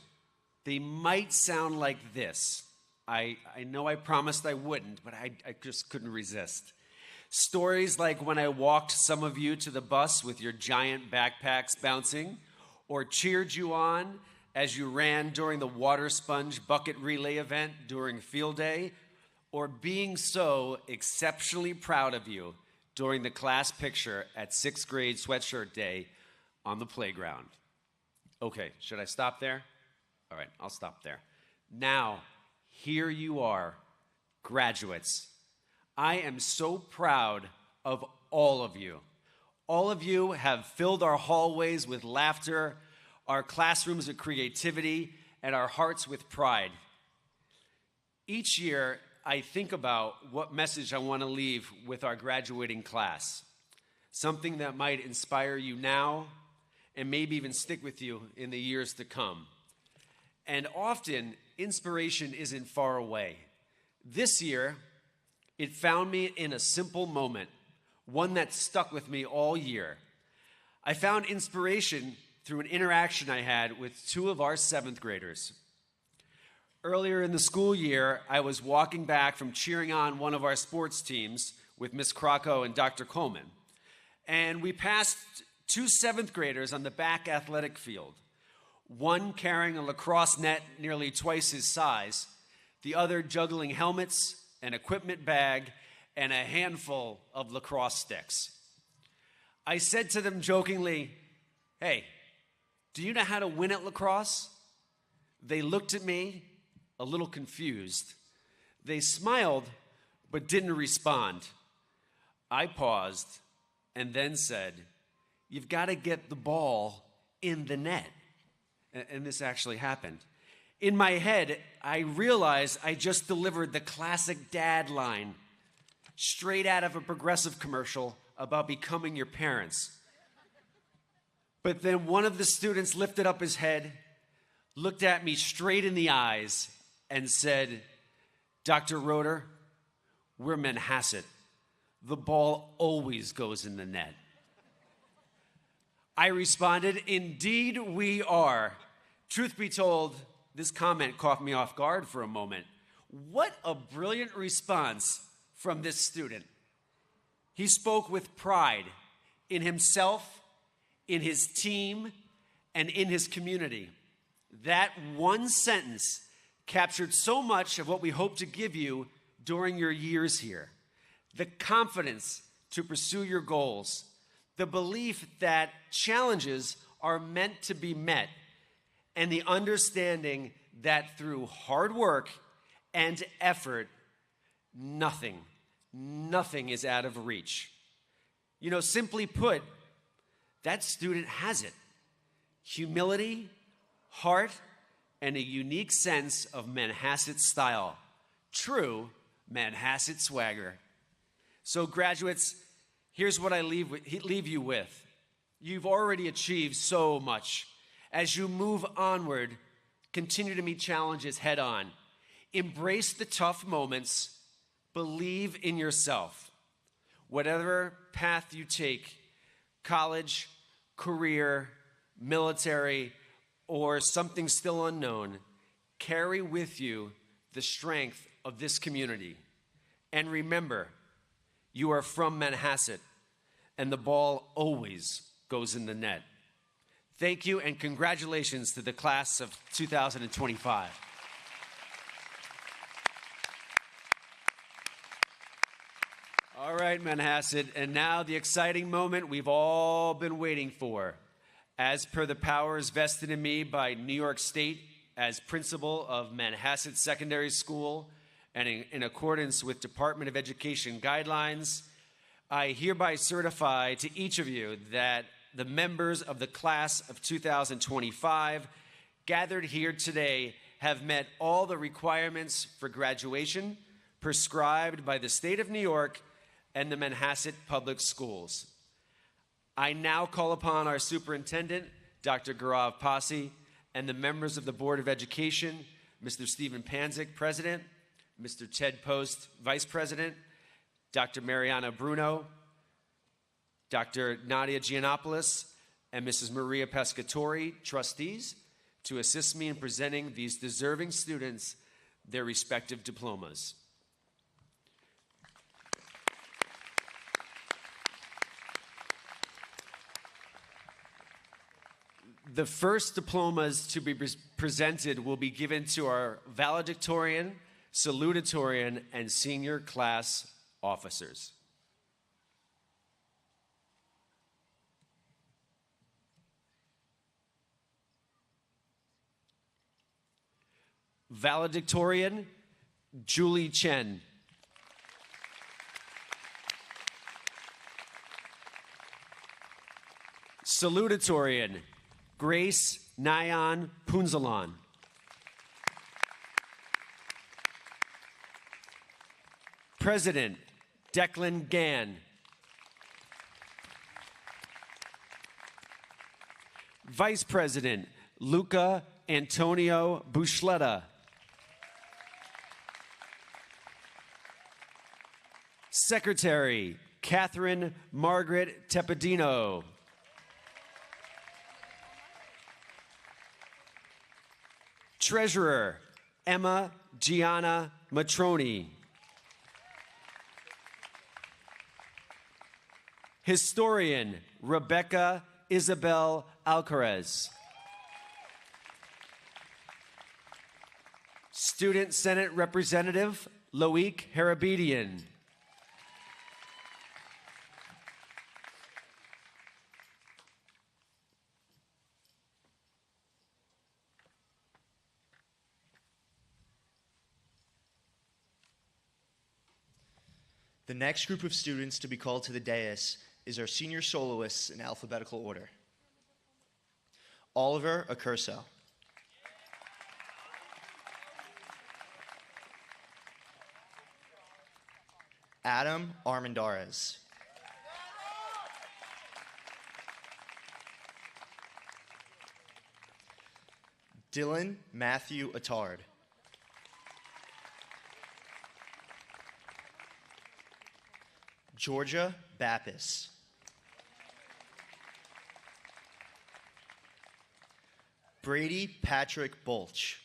they might sound like this. I know I promised I wouldn't, but I just couldn't resist. Stories like when I walked some of you to the bus with your giant backpacks bouncing, or cheered you on as you ran during the water sponge bucket relay event during field day, or being so exceptionally proud of you during the class picture at 6th grade sweatshirt day on the playground. Okay, should I stop there? All right, I'll stop there. Now, here you are, graduates. I am so proud of all of you. All of you have filled our hallways with laughter, our classrooms with creativity, and our hearts with pride. Each year, I think about what message I want to leave with our graduating class. Something that might inspire you now and maybe even stick with you in the years to come. And often, inspiration isn't far away. This year, it found me in a simple moment, one that stuck with me all year. I found inspiration through an interaction I had with two of our 7th graders. Earlier in the school year, I was walking back from cheering on one of our sports teams with Miss Crocco and Dr. Coleman. And we passed two 7th graders on the back athletic field, one carrying a lacrosse net nearly twice his size, the other juggling helmets, an equipment bag, and a handful of lacrosse sticks. I said to them jokingly, "Hey, do you know how to win at lacrosse?" They looked at me, a little confused. They smiled, but didn't respond. I paused and then said, "You've got to get the ball in the net." And this actually happened. In my head, I realized I just delivered the classic dad line, straight out of a Progressive commercial about becoming your parents. But then one of the students lifted up his head, looked at me straight in the eyes, and said, "Dr. Roeder, we're Manhasset. The ball always goes in the net." I responded, "Indeed we are." Truth be told, this comment caught me off guard for a moment. What a brilliant response from this student. He spoke with pride in himself, in his team, and in his community. That one sentence captured so much of what we hope to give you during your years here. The confidence to pursue your goals, the belief that challenges are meant to be met, and the understanding that through hard work and effort, nothing is out of reach. You know, simply put, that student has it. Humility, heart, and a unique sense of Manhasset style. True Manhasset swagger. So graduates, here's what I leave you with. You've already achieved so much. As you move onward, continue to meet challenges head on. Embrace the tough moments. Believe in yourself. Whatever path you take, college, career, military, or something still unknown, carry with you the strength of this community. And remember, you are from Manhasset, and the ball always goes in the net. Thank you, and congratulations to the class of 2025. All right, Manhasset, and now the exciting moment we've all been waiting for. As per the powers vested in me by New York State as principal of Manhasset Secondary School, and in accordance with Department of Education guidelines, I hereby certify to each of you that the members of the class of 2025 gathered here today have met all the requirements for graduation prescribed by the state of New York and the Manhasset Public Schools. I now call upon our superintendent, Dr. Gaurav Pasi, and the members of the Board of Education, Mr. Stephen Panzik, President, Mr. Ted Post, Vice President, Dr. Mariana Bruno, Dr. Nadia Giannopoulos, and Mrs. Maria Pescatori, trustees, to assist me in presenting these deserving students their respective diplomas. The first diplomas to be presented will be given to our valedictorian, salutatorian, and senior class officers. Valedictorian, Julie Chen. Salutatorian, Grace Nayan Punzalan. President, Declan Gann. Vice President, Luca Antonio Bushletta. Secretary, Catherine Margaret Tepedino. Treasurer, Emma Gianna Matroni. Historian, Rebecca Isabel Alcaraz. Student Senate Representative, Loic Harabedian. The next group of students to be called to the dais is our senior soloists in alphabetical order. Oliver Accurso. Adam Armendariz. Dylan Matthew Attard. Georgia Bappis. Brady Patrick Bolch.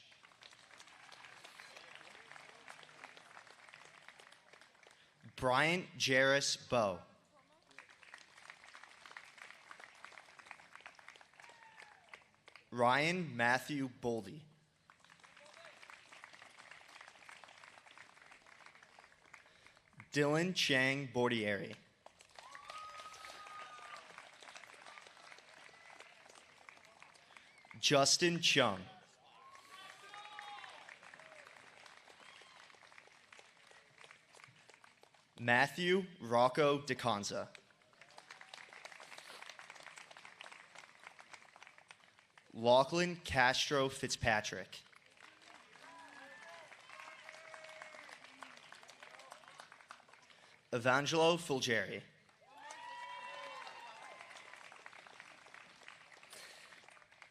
Bryant Jarris Bowe. Ryan Matthew Boldy. Dylan Chang Bordieri. Justin Chung. Matthew Rocco DeConza. Lachlan Castro Fitzpatrick. Evangelo Fulgeri.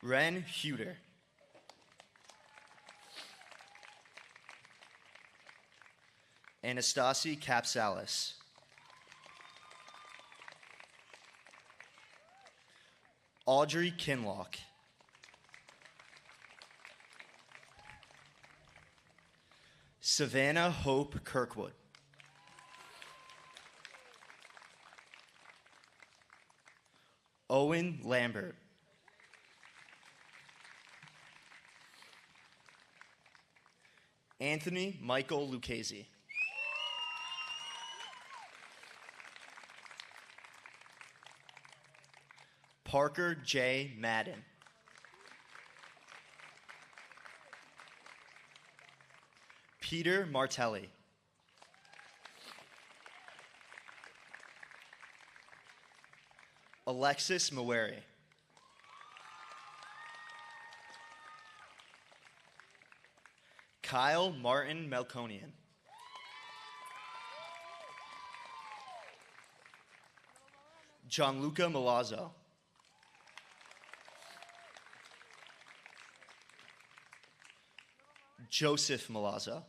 Ren Huter. Anastasi Capsalis. Audrey Kinlock. Savannah Hope Kirkwood. Owen Lambert. Anthony Michael Lucchese. Parker J. Madden. Peter Martelli. Alexis Maweri. Kyle Martin Melkonian. Gianluca Milazzo. Joseph Milazzo.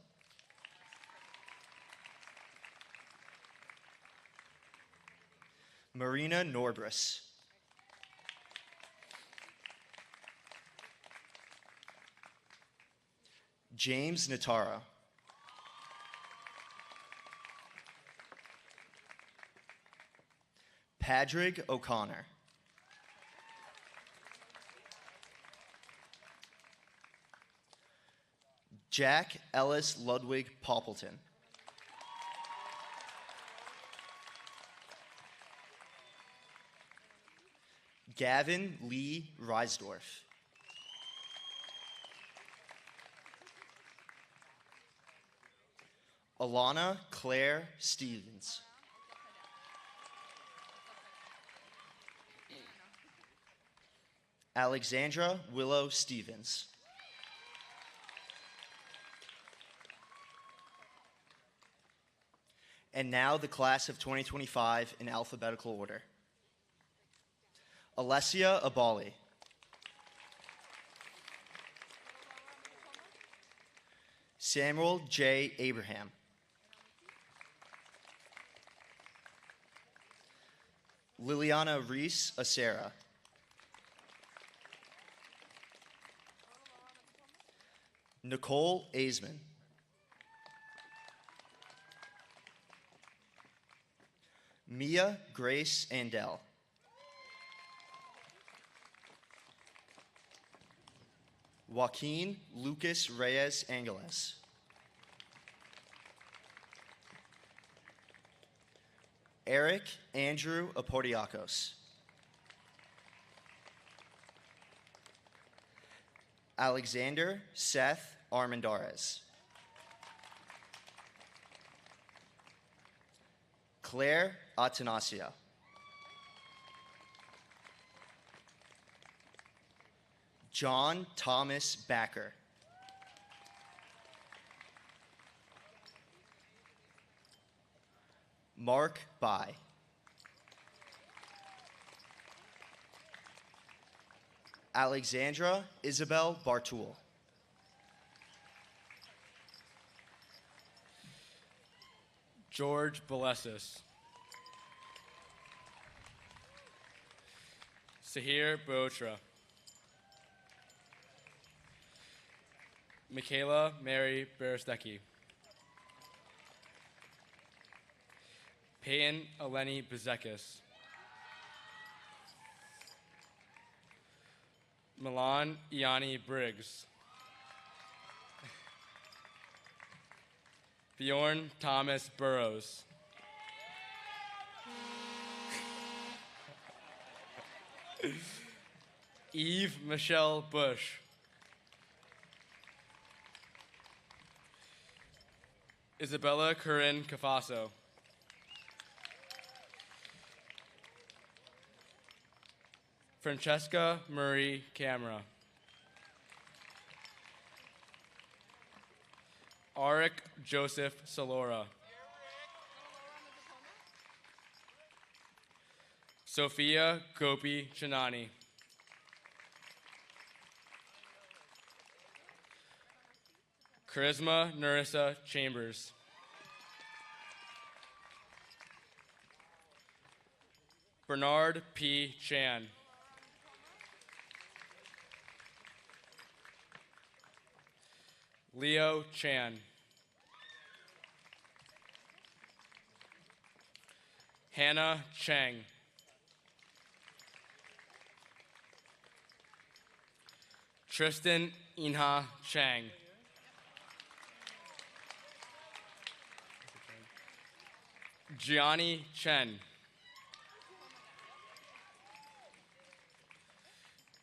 Marina Norbris. James Natara. Padraig O'Connor. Jack Ellis Ludwig Poppleton. Gavin Lee Reisdorf. Alana Claire Stevens. Alexandra Willow Stevens. And now the class of 2025 in alphabetical order. Alessia Abali. Samuel J. Abraham. Liliana Reese Acera. Nicole Aisman. Mia Grace Andel. Joaquin Lucas Reyes Angeles. Eric Andrew Aportiakos. Alexander Seth Armendariz. Claire Atanasio. John Thomas Backer. Mark Bai. Alexandra Isabel Bartul. George Balesis. Sahir Botra. Michaela Mary Berestecki. Peyton Eleni Bezekis. Milan Iani Briggs. Bjorn Thomas Burrows. Eve Michelle Bush. Isabella Corinne Cafaso. Francesca Marie Camera. Arik Joseph Salora. Sophia Gopi Chinani. Charisma Narissa Chambers. Bernard P. Chan. Leo Chan. Hannah Chang. Tristan Inha Chang. Gianni Chen.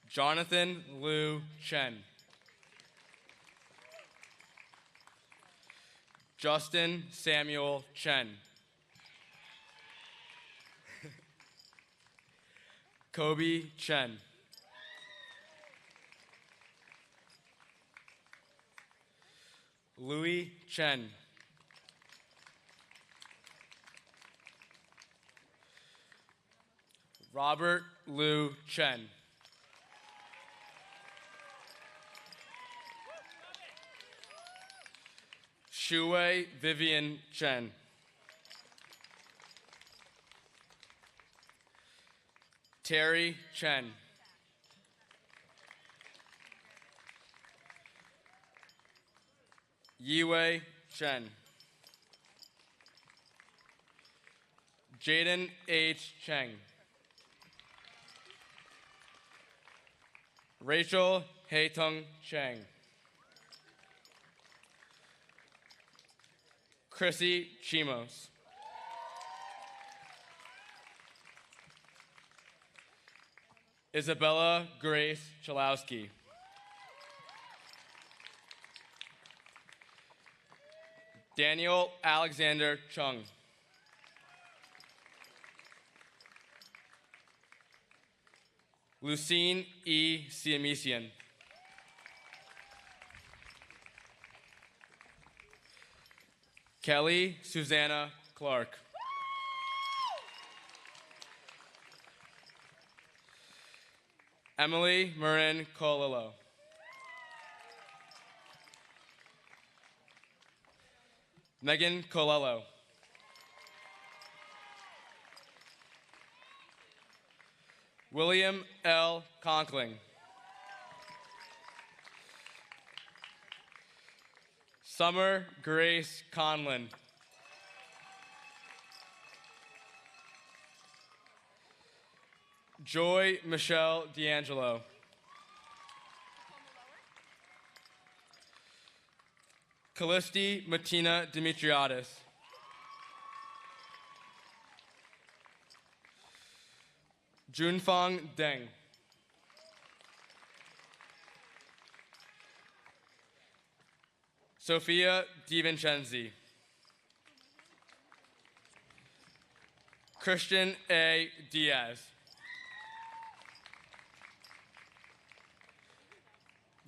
Jonathan Liu Chen. Justin Samuel Chen. Kobe Chen. Louis Chen. Robert Liu Chen. Shuwei Vivian Chen. Terry Chen. Yiwei Chen. Jaden H. Cheng. Rachel Haetung Cheng. Chrissy Chimos. Isabella Grace Chalowski. Daniel Alexander Chung. Lucine E. Siamesian. Kelly Susanna Clark. Emily Marin Colillo. Megan Colello. William L. Conkling. Summer Grace Conlin. Joy Michelle D'Angelo. Callisti Martina Dimitriadis. Junfang Deng. Sophia DiVincenzi. Christian A. Diaz.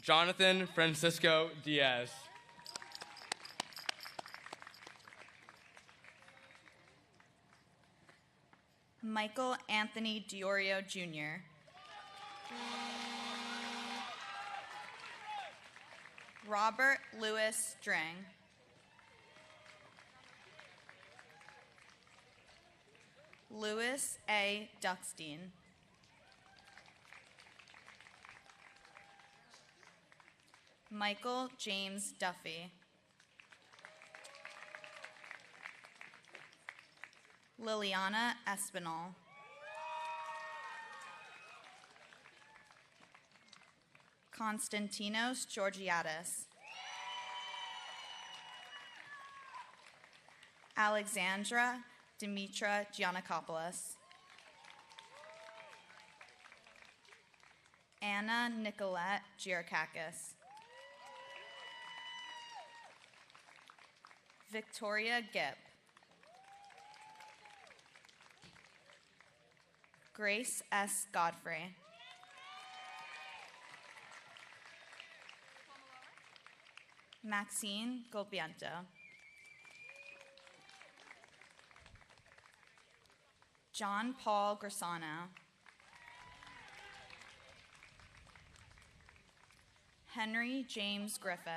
Jonathan Francisco Diaz. Michael Anthony Diorio Jr. Robert Louis Drang. Louis A. Duckstein. Michael James Duffy. Liliana Espinal. Konstantinos Georgiadis. Alexandra Dimitra Giannakopoulos. Anna Nicolette Giarkakis. Victoria Gipp. Grace S. Godfrey. Maxine Golbiento. John Paul Grisano. Henry James Griffith.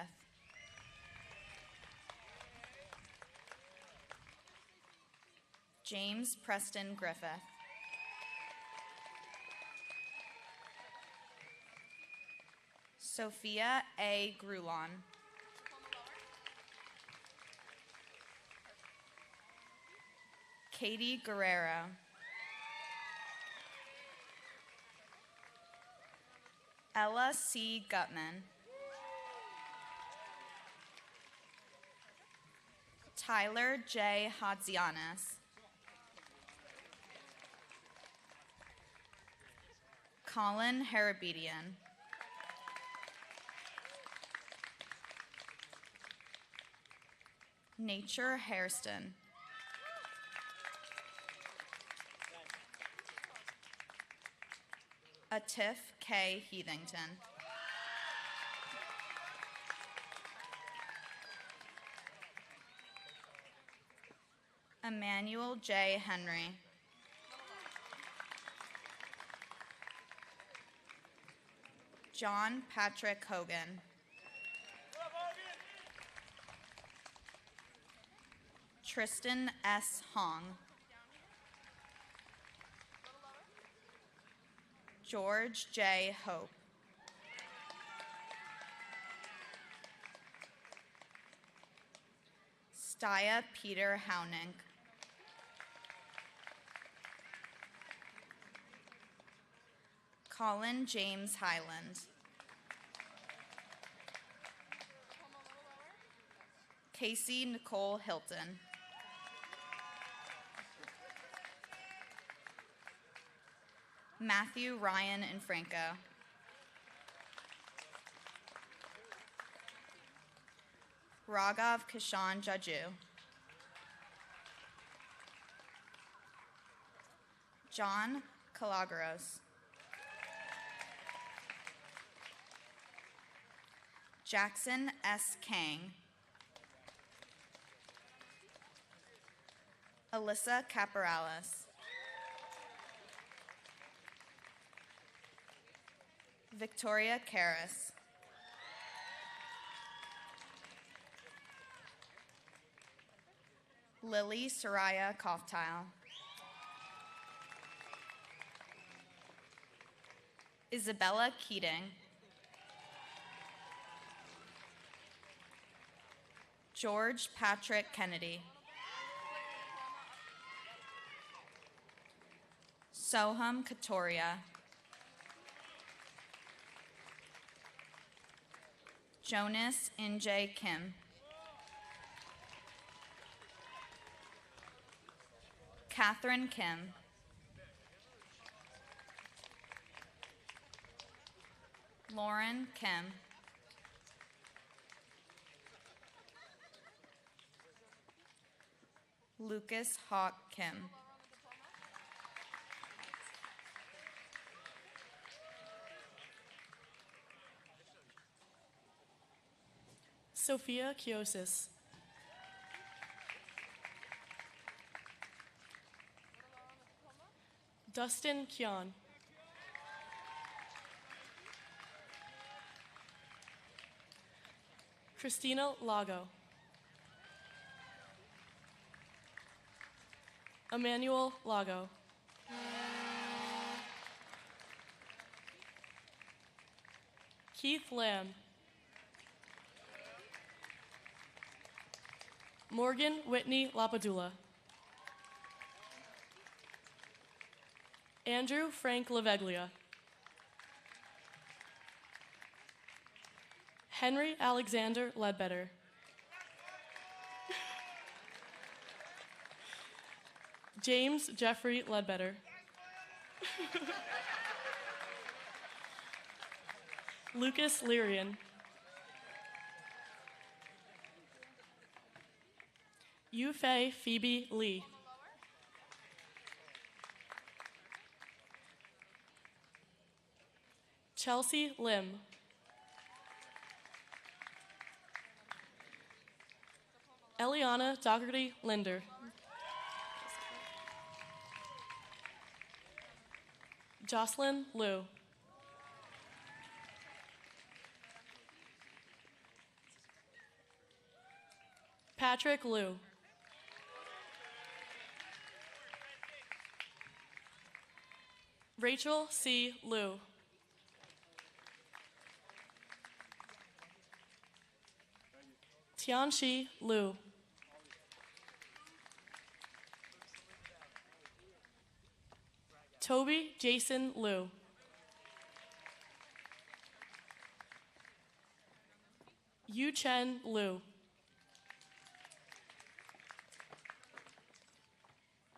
James Preston Griffith. Sophia A. Grulon. Katie Guerrero. Ella C. Gutman. Tyler J. Hadzianis. Colin Harabedian. Nature Hairston. Atif K. Heathington. Emmanuel J. Henry. John Patrick Hogan. Tristan S. Hong. George J. Hope. Staya Peter Hownink. Colin James Highland. Casey Nicole Hilton. Matthew Ryan Infranco. Raghav Kishan Jaju. John Calagros. Jackson S. Kang. Alyssa Caporales. Victoria Karras. Lily Soraya Koftile. Isabella Keating. George Patrick Kennedy. Soham Katoria. Jonas N.J. Kim. Catherine Kim. Lauren Kim. Lucas Hawk Kim. Sophia Kiosis. Dustin Kion. Christina Lago. Emmanuel Lago. Keith Lamb. Morgan Whitney Lapadula. Andrew Frank Laveglia. Henry Alexander Ledbetter. James Jeffrey Ledbetter. Lucas Lyrian. Yufei Phoebe Lee. Chelsea Lim. Eliana Dougherty Linder. Jocelyn Liu. Patrick Liu. Rachel C. Liu. Tianxi Liu. Toby Jason Liu. Yu Chen Liu.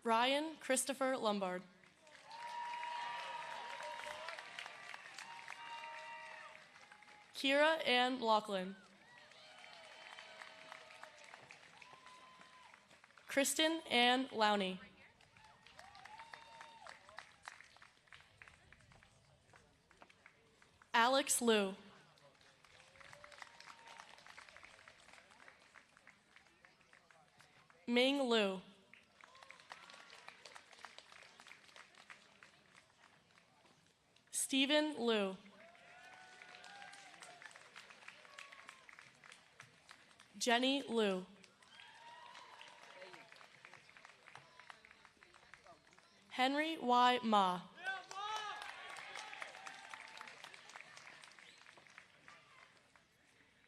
Ryan Christopher Lombard. Kira Ann Laughlin. Kristen Ann Lowney. Alex Liu. Ming Liu. Stephen Liu. Jenny Liu. Henry Y. Ma.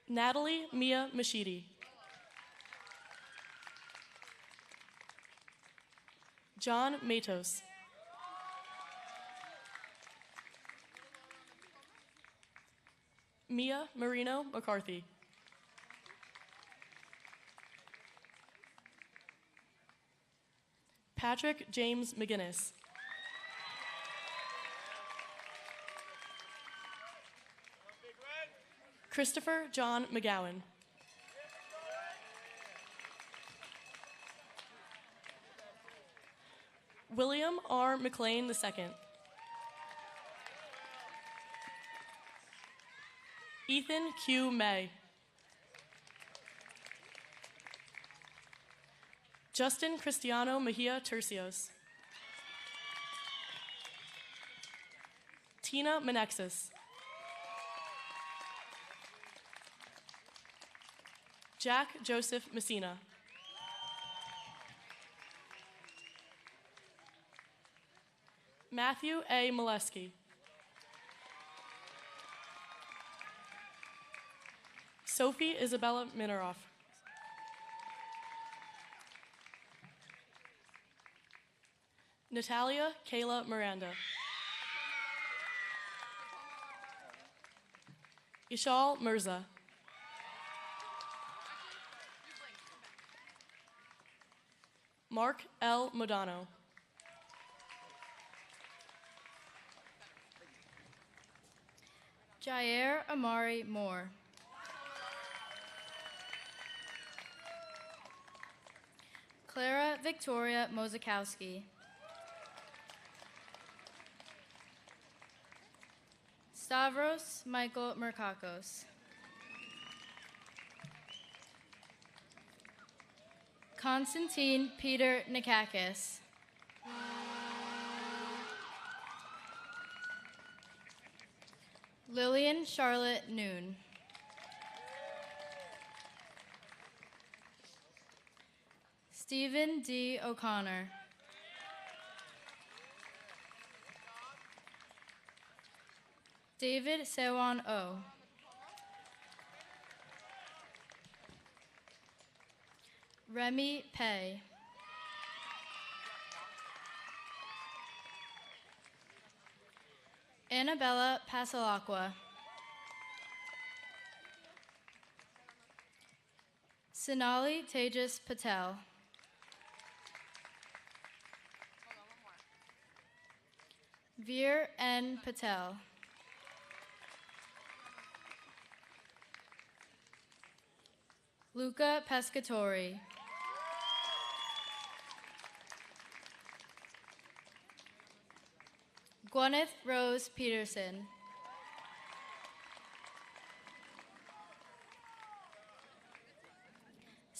Natalie Mia Mashidi. John Matos. Mia Marino McCarthy. Patrick James McGinnis. Christopher John McGowan. William R. McLean II. Ethan Q. May. Justin Cristiano Mejia Tercios. Tina Menexis. Jack Joseph Messina. Matthew A. Molesky. Sophie Isabella Mineroff. Natalia Kayla Miranda. Ishal Mirza. Mark L. Modano. Jair Amari Moore. Clara Victoria Mozakowski. Stavros Michael Merkakos. Konstantin Peter Nikakis. Lillian Charlotte Noon. Stephen D. O'Connor. David Sewan O. Remy Pei. Annabella Pasalacqua. Sonali Tejas Patel. Veer N. Patel. Luca Pescatori. Gwyneth Rose Peterson.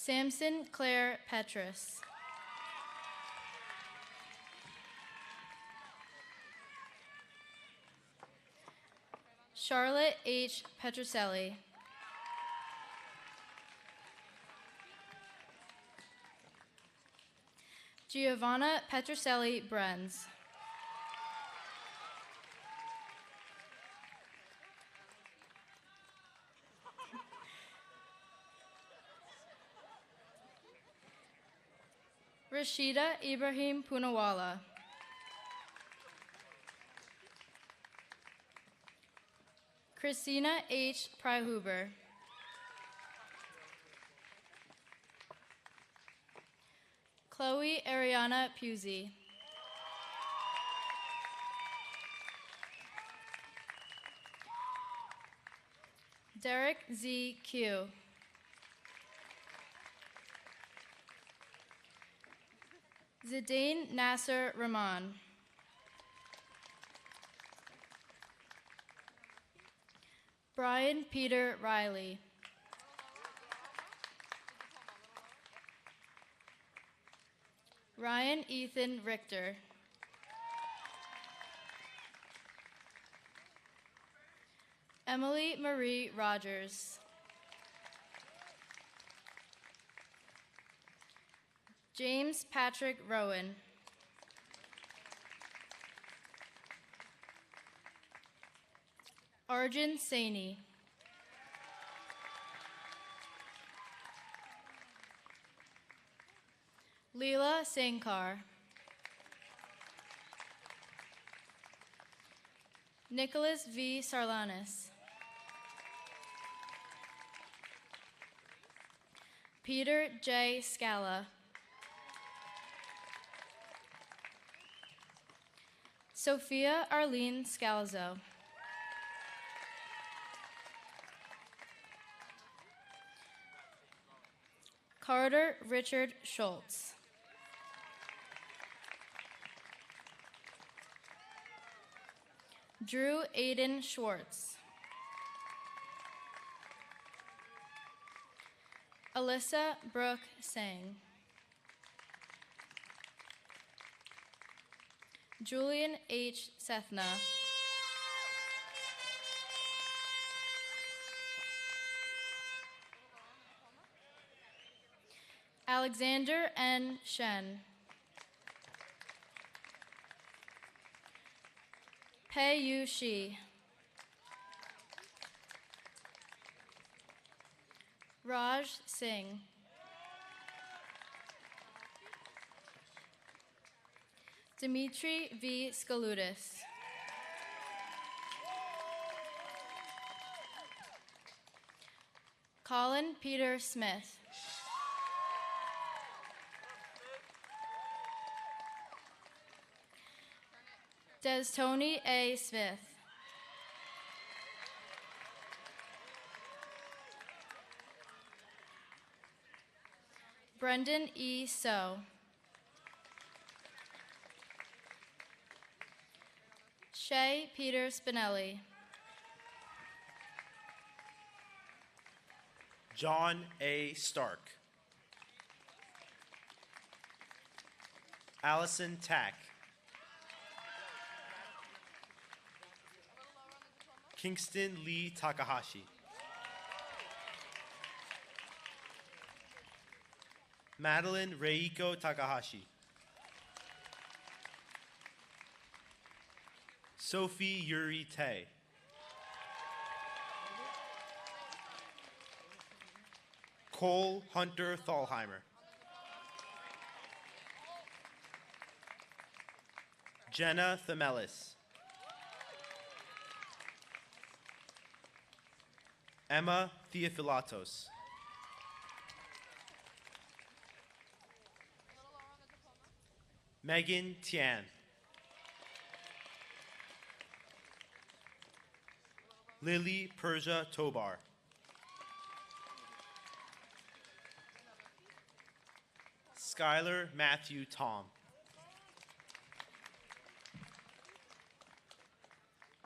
Samson Claire Petrus. Charlotte H. Petruselli. Giovanna Petruselli Brenz. Rashida Ibrahim Punawala. Christina H. Pryhuber. Chloe Ariana Pusey. Derek Z. Q. Zidane Nasser Rahman. Brian Peter Riley. Ryan Ethan Richter. Emily Marie Rogers. James Patrick Rowan. Arjun Saini. Leela Sankar. Nicholas V. Sarlanis. Peter J. Scala. Sophia Arlene Scalzo. Carter Richard Schultz. Drew Aiden Schwartz. Alyssa Brooke Sang. Julian H. Sethna. Alexander N. Shen. Pei Yu Shi. Raj Singh. Dimitri V. Skalutis. Colin Peter Smith. Des Tony A. Smith. Brendan E. So. Shay Peter Spinelli. John A. Stark. Allison Tack. Kingston Lee Takahashi. Madeline Reiko Takahashi. Sophie Yuri Tay. Cole Hunter Thalheimer. Jenna Themelis. Emma Theophilatos. Megan Tian. Lily Persia Tobar. Skylar Matthew Tom.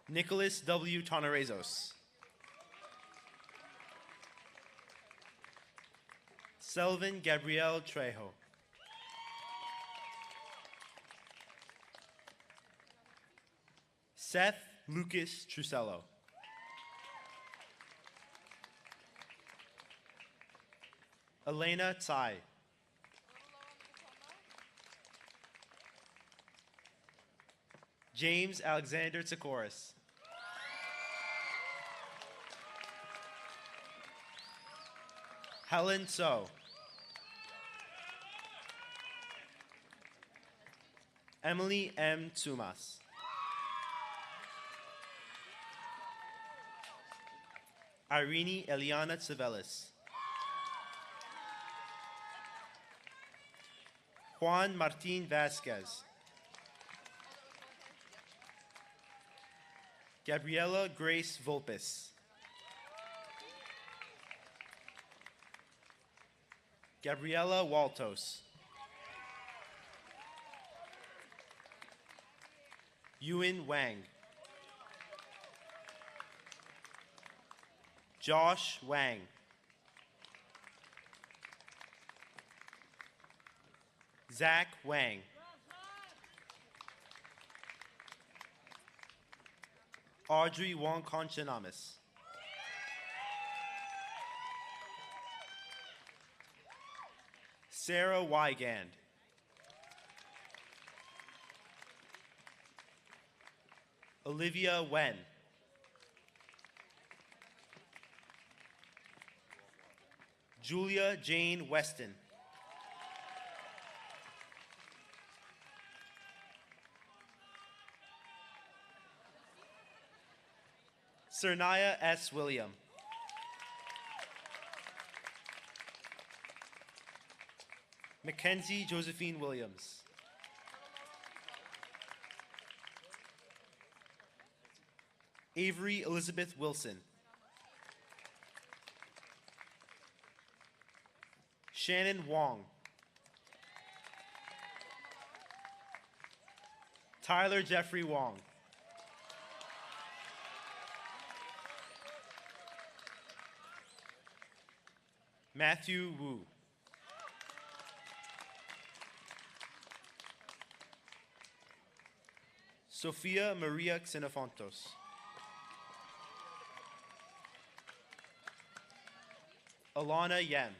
Nicholas W. Tonarezos. Selvin Gabrielle Trejo. Seth Lucas Trusello. Elena Tsai. James Alexander Tsakoris. Helen So. Emily M. Tsumas. Irene Eliana Tsevelis. Juan Martin Vasquez. Gabriela Grace Volpes. Gabriela Waltos. Ewan Wang. Josh Wang. Zach Wang. Audrey Wong Conchanamis. Sarah Wygand. Olivia Wen. Julia Jane Weston. Cernaya S. William. Mackenzie Josephine Williams. Avery Elizabeth Wilson. Shannon Wong. Tyler Jeffrey Wong. Matthew Wu. Sofia Maria Xenofontos. Alana Yem.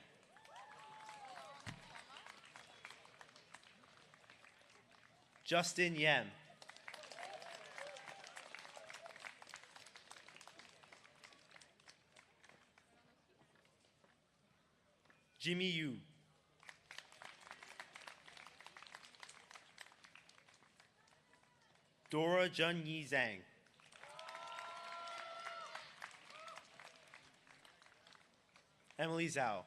Justin Yem. Jimmy Yu. Dora Junyi Zhang. Emily Zhao.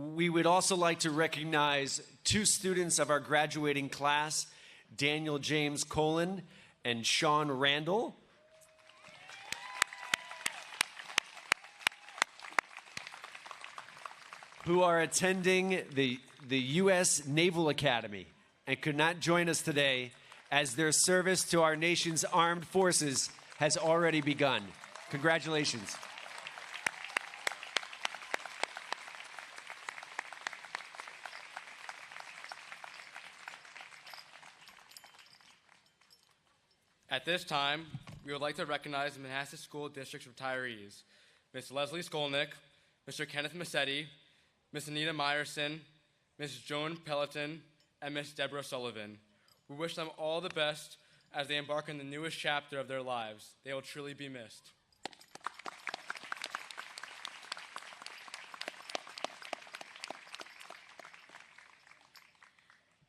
We would also like to recognize two students of our graduating class, Daniel James Colin and Sean Randall. Who are attending the U.S. Naval Academy and could not join us today as their service to our nation's armed forces has already begun. Congratulations. At this time, we would like to recognize the Manhasset School District's retirees, Ms. Leslie Skolnick, Mr. Kenneth Massetti, Ms. Anita Meyerson, Ms. Joan Pelleton, and Ms. Deborah Sullivan. We wish them all the best as they embark on the newest chapter of their lives. They will truly be missed.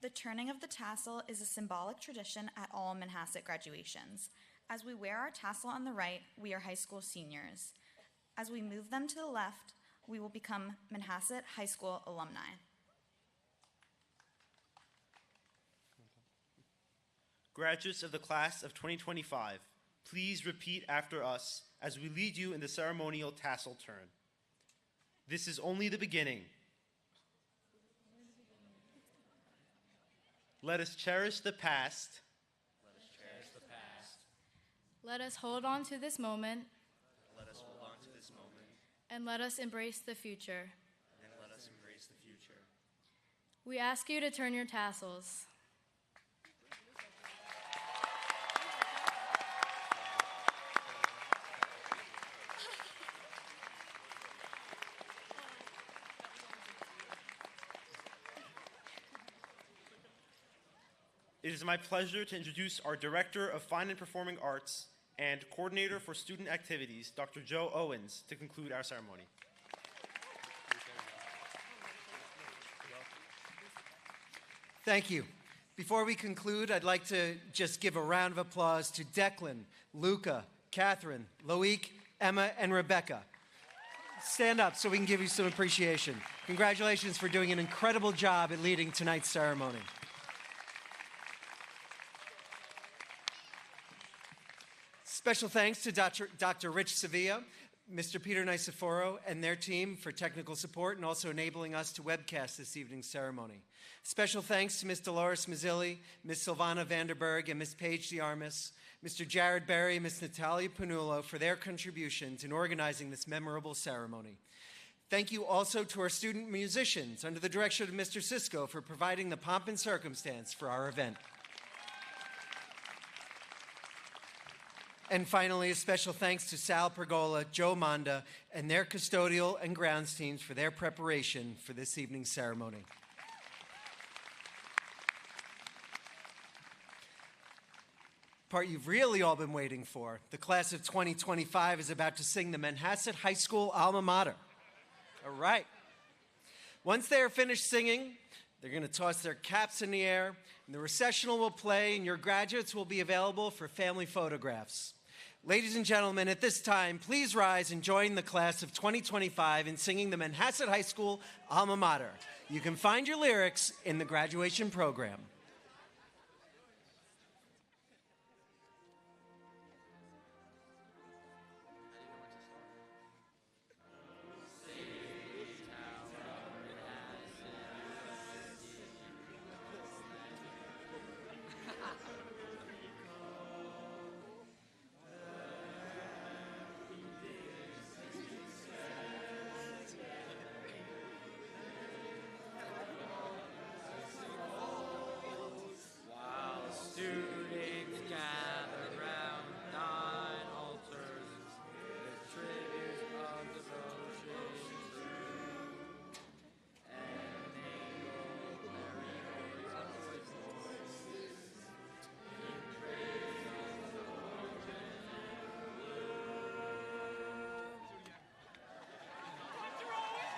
The turning of the tassel is a symbolic tradition at all Manhasset graduations. As we wear our tassel on the right, we are high school seniors. As we move them to the left, we will become Manhasset High School alumni. Graduates of the class of 2025, please repeat after us as we lead you in the ceremonial tassel turn. This is only the beginning. Let us cherish the past. Let us hold on to this moment. Let us hold on to this moment. And let us embrace the future. And let us embrace the future. We ask you to turn your tassels. It is my pleasure to introduce our Director of Fine and Performing Arts and Coordinator for Student Activities, Dr. Joe Owens, to conclude our ceremony. Thank you. Before we conclude, I'd like to just give a round of applause to Declan, Luca, Catherine, Loic, Emma, and Rebecca. Stand up so we can give you some appreciation. Congratulations for doing an incredible job at leading tonight's ceremony. Special thanks to Dr. Rich Sevilla, Mr. Peter Niceforo, and their team for technical support and also enabling us to webcast this evening's ceremony. Special thanks to Ms. Dolores Mazzilli, Ms. Silvana Vanderberg, and Ms. Paige DeArmas, Mr. Jared Berry, and Ms. Natalia Panulo for their contributions in organizing this memorable ceremony. Thank you also to our student musicians under the direction of Mr. Cisco for providing the pomp and circumstance for our event. And finally, a special thanks to Sal Pergola, Joe Monda, and their custodial and grounds teams for their preparation for this evening's ceremony. Part you've really all been waiting for. The class of 2025 is about to sing the Manhasset High School alma mater. All right. Once they are finished singing, they're going to toss their caps in the air, and the recessional will play, and your graduates will be available for family photographs. Ladies and gentlemen, at this time, please rise and join the class of 2025 in singing the Manhasset High School alma mater. You can find your lyrics in the graduation program.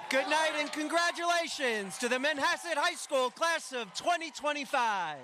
Good night and congratulations to the Manhasset High School class of 2025.